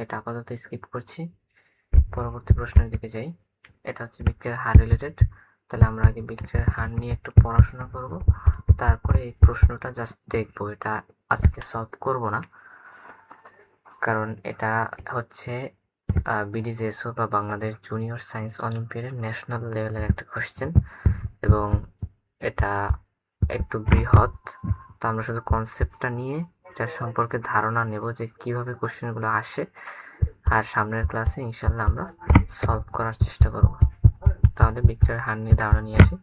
Speaker 1: এটা আপাতত স্কিপ করছি। পরবর্তী প্রশ্নের দিকে যাই। এটা হচ্ছে বিক্রিয়ার হার রিলেটেড। তাহলে আমরা আগে বিক্রিয়ার হার নিয়ে একটু পড়াশোনা করব, তারপরে এই প্রশ্নটা জাস্ট দেখবো। এটা আজকে সলভ করব না, কারণ এটা হচ্ছে বিডিজেএসও বা বাংলাদেশ জুনিয়র সায়েন্স অলিম্পিয়াডের ন্যাশনাল লেভেলের একটা কোশ্চেন, এবং এটা একটু বৃহৎ। তো আমরা শুধু কনসেপ্টটা নিয়ে এটার সম্পর্কে ধারণা নেব যে কিভাবে কোশ্চেনগুলো আসে, আর সামনের ক্লাসে ইনশাল্লাহ আমরা সলভ করার চেষ্টা করব। তাহলে বিক্রিয়ার হার নিয়ে ধারণা নিয়ে আসি।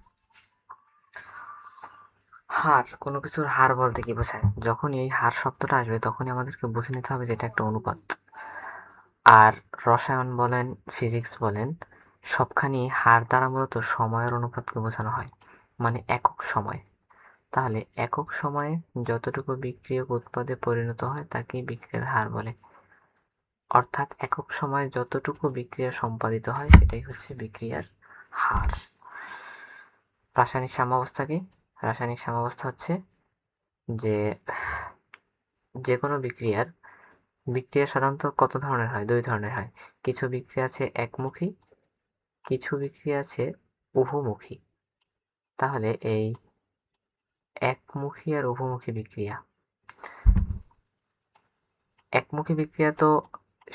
Speaker 1: হার, কোনো কিছুর হার বলতে কি বোঝায়? যখন এই হার শব্দটা আসবে তখনই আমাদেরকে বুঝে নিতে হবে যে এটা একটা অনুপাত। আর রসায়ন বলেন, ফিজিক্স বলেন, সবখানি হার দ্বারা মূলত সময়ের অনুপাতকে বোঝানো হয়। মানে একক সময়। তাহলে একক সময়ে যতটুকু বিক্রিয়ক উৎপাদে পরিণত হয় তাকেই বিক্রিয়ার হার বলে। অর্থাৎ একক সময়ে যতটুকু বিক্রিয়া সম্পাদিত হয় সেটাই হচ্ছে বিক্রিয়ার হার। রাসায়নিক সাম্যাবস্থা কি? রাসায়নিক সাম্যাবস্থা হচ্ছে যে কোনো বিক্রিয়া সাধারণত কত ধরনের হয়? দুই ধরনের হয়। কিছু বিক্রিয়া আছে একমুখী, কিছু বিক্রিয়া আছে উভমুখী। তাহলে এই একমুখী আর উভমুখী বিক্রিয়া, একমুখী বিক্রিয়া তো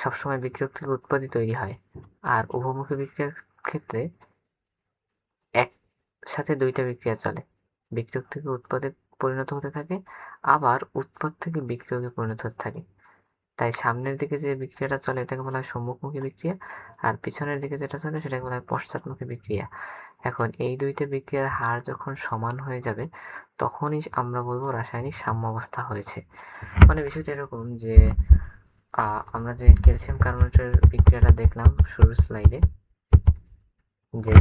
Speaker 1: সবসময় বিক্রিয়ক থেকে উৎপাদই তৈরি হয়, আর উভমুখী বিক্রিয়ার ক্ষেত্রে একসাথে দুইটা বিক্রিয়া চলে, বিক্রিয়ক থেকে উৎপাদে পরিণত হতে থাকে, আবার উৎপাদ থেকে বিক্রিয়কে পরিণত হতে থাকে। তাই সামনের দিকে যে বিক্রিয়াটা চলে এটাকে বলা হয় সম্মুখমুখী বিক্রিয়া, আর পিছনের দিকে যেটা চলে সেটাকে বলা হয় পশ্চাৎমুখী বিক্রিয়া। এখন এই দুইটা বিক্রিয়ার হার যখন সমান হয়ে যাবে তখনই আমরা বলবো রাসায়নিক সাম্যাবস্থা হয়েছে। মানে বিষয়টা এরকম যে আমরা যে ক্যালসিয়াম কার্বনেটের বিক্রিয়াটা দেখলাম শুরুর স্লাইডে, যে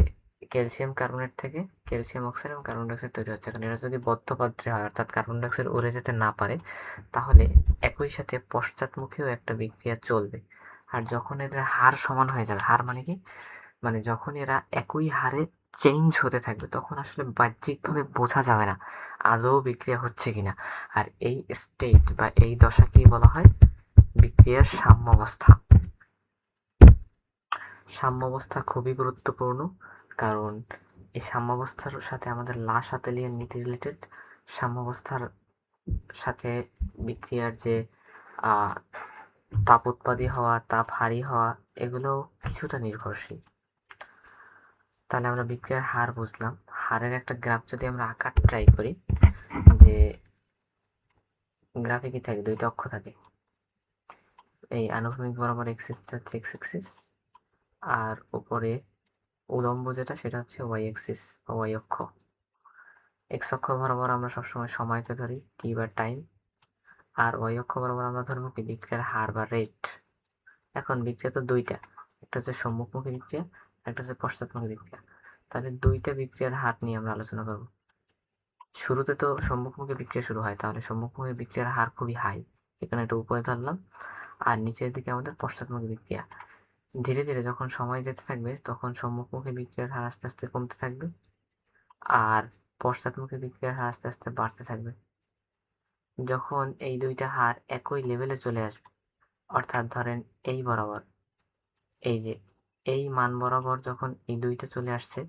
Speaker 1: ক্যালসিয়াম কার্বনেট থেকে ক্যালসিয়াম অক্সাইড এবং কার্বন ডাইঅক্সাইড তৈরি হচ্ছে। কারণ এরা যদি বদ্ধ পাত্রে হয় অর্থাৎ কার্বন ডাইঅক্সাইড উড়ে যেতে না পারে তাহলে একই সাথে পশ্চাৎমুখীও একটা বিক্রিয়া চলবে। আর যখন এদের হার সমান হয়ে যাবে, হার মানে কি? মানে যখন এরা একই হারে চেঞ্জ হতে থাকবে তখন আসলে বাহ্যিকভাবে বোঝা যাবে না আদৌ বিক্রিয়া হচ্ছে কিনা। আর এই স্টেট বা এই দশাকেই বলা হয় বিক্রিয়ার সাম্যাবস্থা। সাম্যাবস্থা খুবই গুরুত্বপূর্ণ, কারণ এই সাম্যাবস্থার সাথে আমাদের লা-শাতেলিয়ান নীতি রিলেটেড। সাম্যাবস্থার সাথে বিক্রিয়ার যে তাপ উৎপাদী হওয়া, তাপ হারি হওয়া, এগুলো কিছুটা নির্ভরশীল। তাহলে আমরা বিক্রিয়ার হার বুঝলাম। হারের একটা গ্রাফ যদি আমরা আঁকার ট্রাই করি, যে গ্রাফে কি থাকে? দুইটা অক্ষ থাকে। এই আনুভূমিক বরাবর এক্সিসটা হচ্ছে এক্স এক্সিস, আর উপরে উলম্ব যেটা সেটা হচ্ছে ওয়াই এক্সিস বা ওয়াই অক্ষ। এক্স অক্ষ বরাবর আমরা সবসময় সময়কে ধরি, টি বা টাইম, আর ওয়াই অক্ষ বরাবর আমরা ধরবো কি? বিক্রিয়ার হার বা রেট। এখন বিক্রিয়া তো দুইটা, একটা হচ্ছে সম্মুখমুখী বিক্রিয়া, একটা হচ্ছে পশ্চাৎমুখী বিক্রিয়া। তাহলে দুইটা বিক্রিয়ার হার নিয়ে আমরা আলোচনা করব। শুরুতে তো সম্মুখমুখী বিক্রিয়া শুরু হয়, তাহলে সম্মুখমুখী বিক্রিয়ার হার খুবই হাই, এখানে একটা উপরে ধরলাম। আর নিচের দিকে আমাদের পশ্চাৎমুখী বিক্রিয়া। ধীরে ধীরে যখন সময় যেতে থাকবে তখন সম্মুখমুখী বিক্রিয়ার হার আস্তে আস্তে কমতে থাকবে, আর পশ্চাৎমুখী বিক্রিয়ার হার আস্তে আস্তে বাড়তে থাকবে। যখন এই দুইটা হার একই লেভেলে চলে আসবে, অর্থাৎ ধরেন এই বরাবর, এই যে এই মান বরাবর যখন এই দুইটা চলে আসছে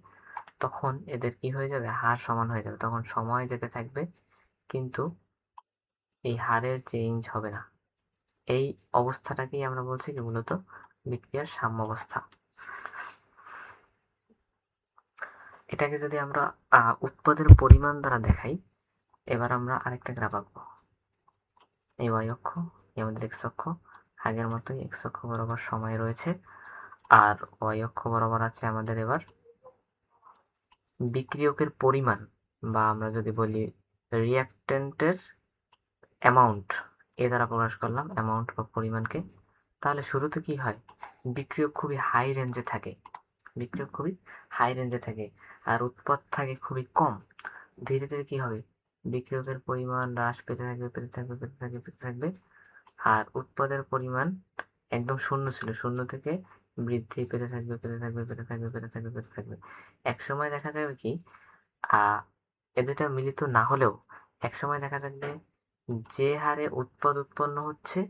Speaker 1: তখন এদের কি হয়ে যাবে? হার সমান হয়ে যাবে। তখন সময় যেতে থাকবে কিন্তু এই হারের চেঞ্জ হবে না। এই অবস্থাটাকেই আমরা বলছি কি? মূলত বিক্রিয়ার সাম্যাবস্থা। এটাকে যদি আমরা উৎপাদের পরিমাণ দ্বারা দেখাই, এবার আমরা আরেকটা গ্রাফ আঁকবো। এই ওয়াই অক্ষ, এই আমাদের এক্স অক্ষ, আগের মতোই এক্স অক্ষ বরাবর সময় রয়েছে, আর ওয়াই অক্ষ বরাবর আছে আমাদের এবার বিক্রিয়কের পরিমাণ, বা আমরা যদি বলি রিঅ্যাকট্যান্টের অ্যামাউন্ট, এ দ্বারা প্রকাশ করলাম অ্যামাউন্ট বা পরিমাণকে। তাহলে শুরুতে কি হয়? বিক্রিয়ক খুবই হাই রেঞ্জে থাকে, বিক্রিয়ক খুবই হাই রেঞ্জে থাকে, আর উৎপাদ থাকে খুবই কম। ধীরে ধীরে কি হবে? বিক্রিয়কের পরিমাণ হ্রাস পেতে থাকবে, পেতে থাকবে, পেতে থাকবে, পেতে থাকবে, আর উৎপাদের পরিমাণ একদম শূন্য ছিল, শূন্য থেকে বৃদ্ধি পেতে থাকবে, পেতে থাকবে, পেতে থাকবে, পেতে থাকবে, পেতে থাকবে। এক সময় দেখা যাবে কি? এ দুটা মিলিত না হলেও একসময় দেখা যাবে যে হারে উৎপাদ উৎপন্ন হচ্ছে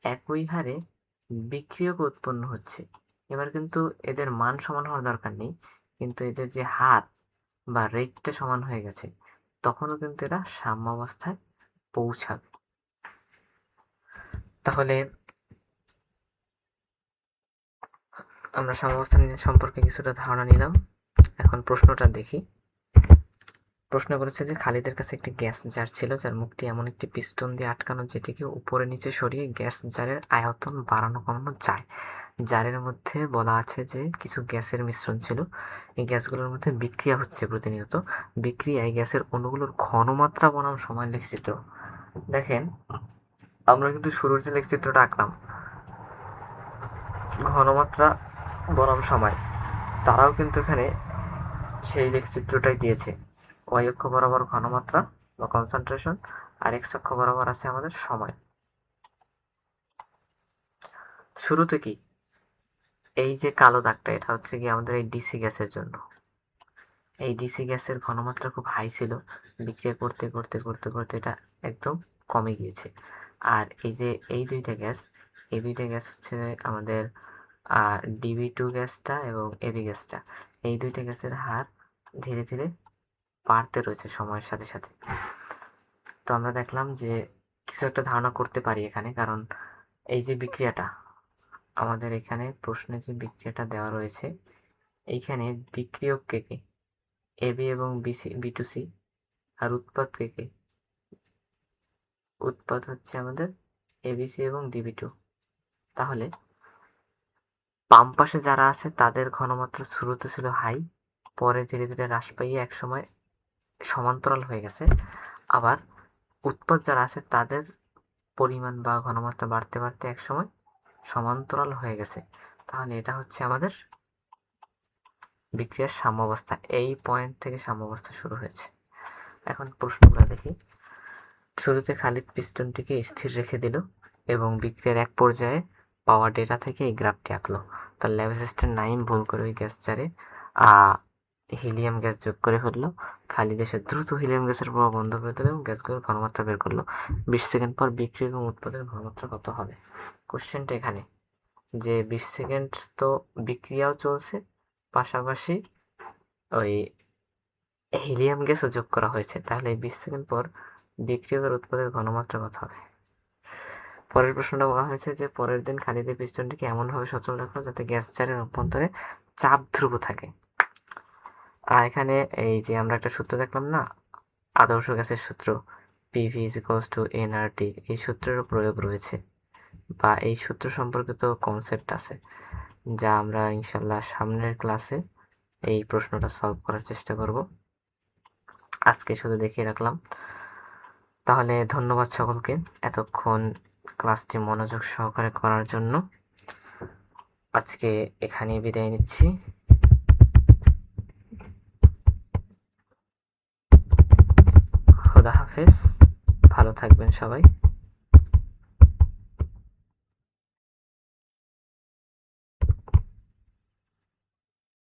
Speaker 1: একই হারে বিক্রিয়ক উৎপন্ন হচ্ছে। এবার কিন্তু এদের মান সমান হওয়ার দরকার নেই, কিন্তু এদের যে হার বা রেটটা সমান হয়ে গেছে, তখনও কিন্তু এরা সাম্যাবস্থায় পৌঁছাবে। তাহলে আমরা সাম্যাবস্থা সম্পর্কে কিছুটা ধারণা নিলাম। এখন প্রশ্নটা দেখি। প্রশ্ন করেছে যে খালিদের কাছে একটি গ্যাস জার ছিল যার মুখটি এমন একটি পিস্টন দিয়ে আটকানো যেটিকে উপরে নিচে সরিয়ে গ্যাস জারের আয়তন বাড়ানো কমানো যায়। জারের মধ্যে বলা আছে যে কিছু গ্যাসের মিশ্রণ ছিল, এই গ্যাসগুলোর মধ্যে বিক্রিয়া হচ্ছে প্রতিনিয়ত। বিক্রিয়ায় গ্যাসের অণুগুলোর ঘনমাত্রা বনাম সময় লেখচিত্র। দেখেন আমরা কিন্তু শুরুর যে লেখচিত্রটা আঁকলাম ঘনমাত্রা বনাম সময়, তারাও কিন্তু এখানে সেই লেখচিত্রটাই দিয়েছে। ওয়াই অক্ষ বরাবর ঘনমাত্রা বা কনসেন্ট্রেশন, আর এক্স অক্ষ বরাবর আছে আমাদের সময়। শুরুতে কি এই যে কালো দাগটা, এটা হচ্ছে কি আমাদের এই ডিসি গ্যাসের জন্য। এই ডিসি গ্যাসের ঘনমাত্রা খুব হাই ছিল, বিক্রিয়া করতে করতে করতে করতে এটা একদম কমে গিয়েছে। আর এই যে এই দুইটা গ্যাস হচ্ছে আমাদের ডিবি2 গ্যাসটা এবং এবি গ্যাসটা, এই দুইটা গ্যাসের হার ধীরে ধীরে বাড়তে রয়েছে সময়ের সাথে সাথে। তো আমরা দেখলাম যে কিছু একটা ধারণা করতে পারি এখানে, কারণ এই যে বিক্রিয়াটা আমাদের এখানে প্রশ্নে যে বিক্রিয়াটা দেওয়া রয়েছে, এইখানে বিক্রিয়ক কে কে, এবি এবং বি2সি, আর উৎপাদ কে কে, উৎপাদ হচ্ছে আমাদের এবিসি এবং ডিবি2। তাহলে বাম পাশে যারা আছে তাদের ঘনমাত্রা শুরুতে ছিল হাই, পরে ধীরে ধীরে হ্রাস পাইয়ে একসময় সমান্তরাল হয়ে গেছে। আবার উৎপাদ যারা আছে তাদের পরিমাণ বা ঘনমাত্রা বাড়তে বাড়তে একসময় সমান্তরাল হয়ে গেছে। তাহলে এটা হচ্ছে আমাদের বিক্রিয়ার সাম্যাবস্থা। এই পয়েন্ট থেকে সাম্যাবস্থা শুরু হয়েছে। এখন প্রশ্নগুলো দেখি। শুরুতে খালিদ পিস্টনটিকে স্থির রেখে দিল এবং বিক্রিয়ার এক পর্যায়ে পাওয়া ডেটা থেকে এই গ্রাফটি আঁকলো। তার ল্যাব অ্যাসিস্ট্যান্ট নাইম ভুল করে ওই গ্যাস জারে হিলিয়াম গ্যাস যোগ করে ফেললো। খালিদ এসে দ্রুত হিলিয়াম গ্যাসের প্রবাহ বন্ধ করে দিল এবং গ্যাসগুলোর ঘনমাত্রা বের করলো। 20 সেকেন্ড পর বিক্রিয়া এবং উৎপাদের ঘনমাত্রা কত হবে? কোশ্চেনটা এখানে যে 20 সেকেন্ড তো বিক্রিয়াও চলছে, পাশাপাশি ওই হিলিয়াম গ্যাসও যোগ করা হয়েছে। তাহলে এই 20 সেকেন্ড পর বিক্রিয়কের উৎপাদের ঘনমাত্রা কত হবে? পরের প্রশ্নটা বলা হয়েছে যে পরের দিন খালিদের পিস্টনটিকে এমনভাবে সচল রাখলো যাতে গ্যাস জারের অভ্যন্তরে চাপ ধ্রুব থাকে। আর এখানে এই যে আমরা একটা সূত্র দেখলাম না, আদর্শ গ্যাসের সূত্র PV is equals two nRT, এই সূত্রেরও প্রয়োগ রয়েছে বা এই সূত্র সম্পর্কিত কনসেপ্ট আছে, যা আমরা ইনশাল্লাহ সামনের ক্লাসে এই প্রশ্নটা সলভ করার চেষ্টা করব। আজকে শুধু দেখিয়ে রাখলাম। তাহলে ধন্যবাদ সকলকে এতক্ষণ ক্লাসটি মনোযোগ সহকারে করার জন্য। আজকে এখানেই বিদায় নিচ্ছি। খোদা হাফেজ, ভালো থাকবেন সবাই।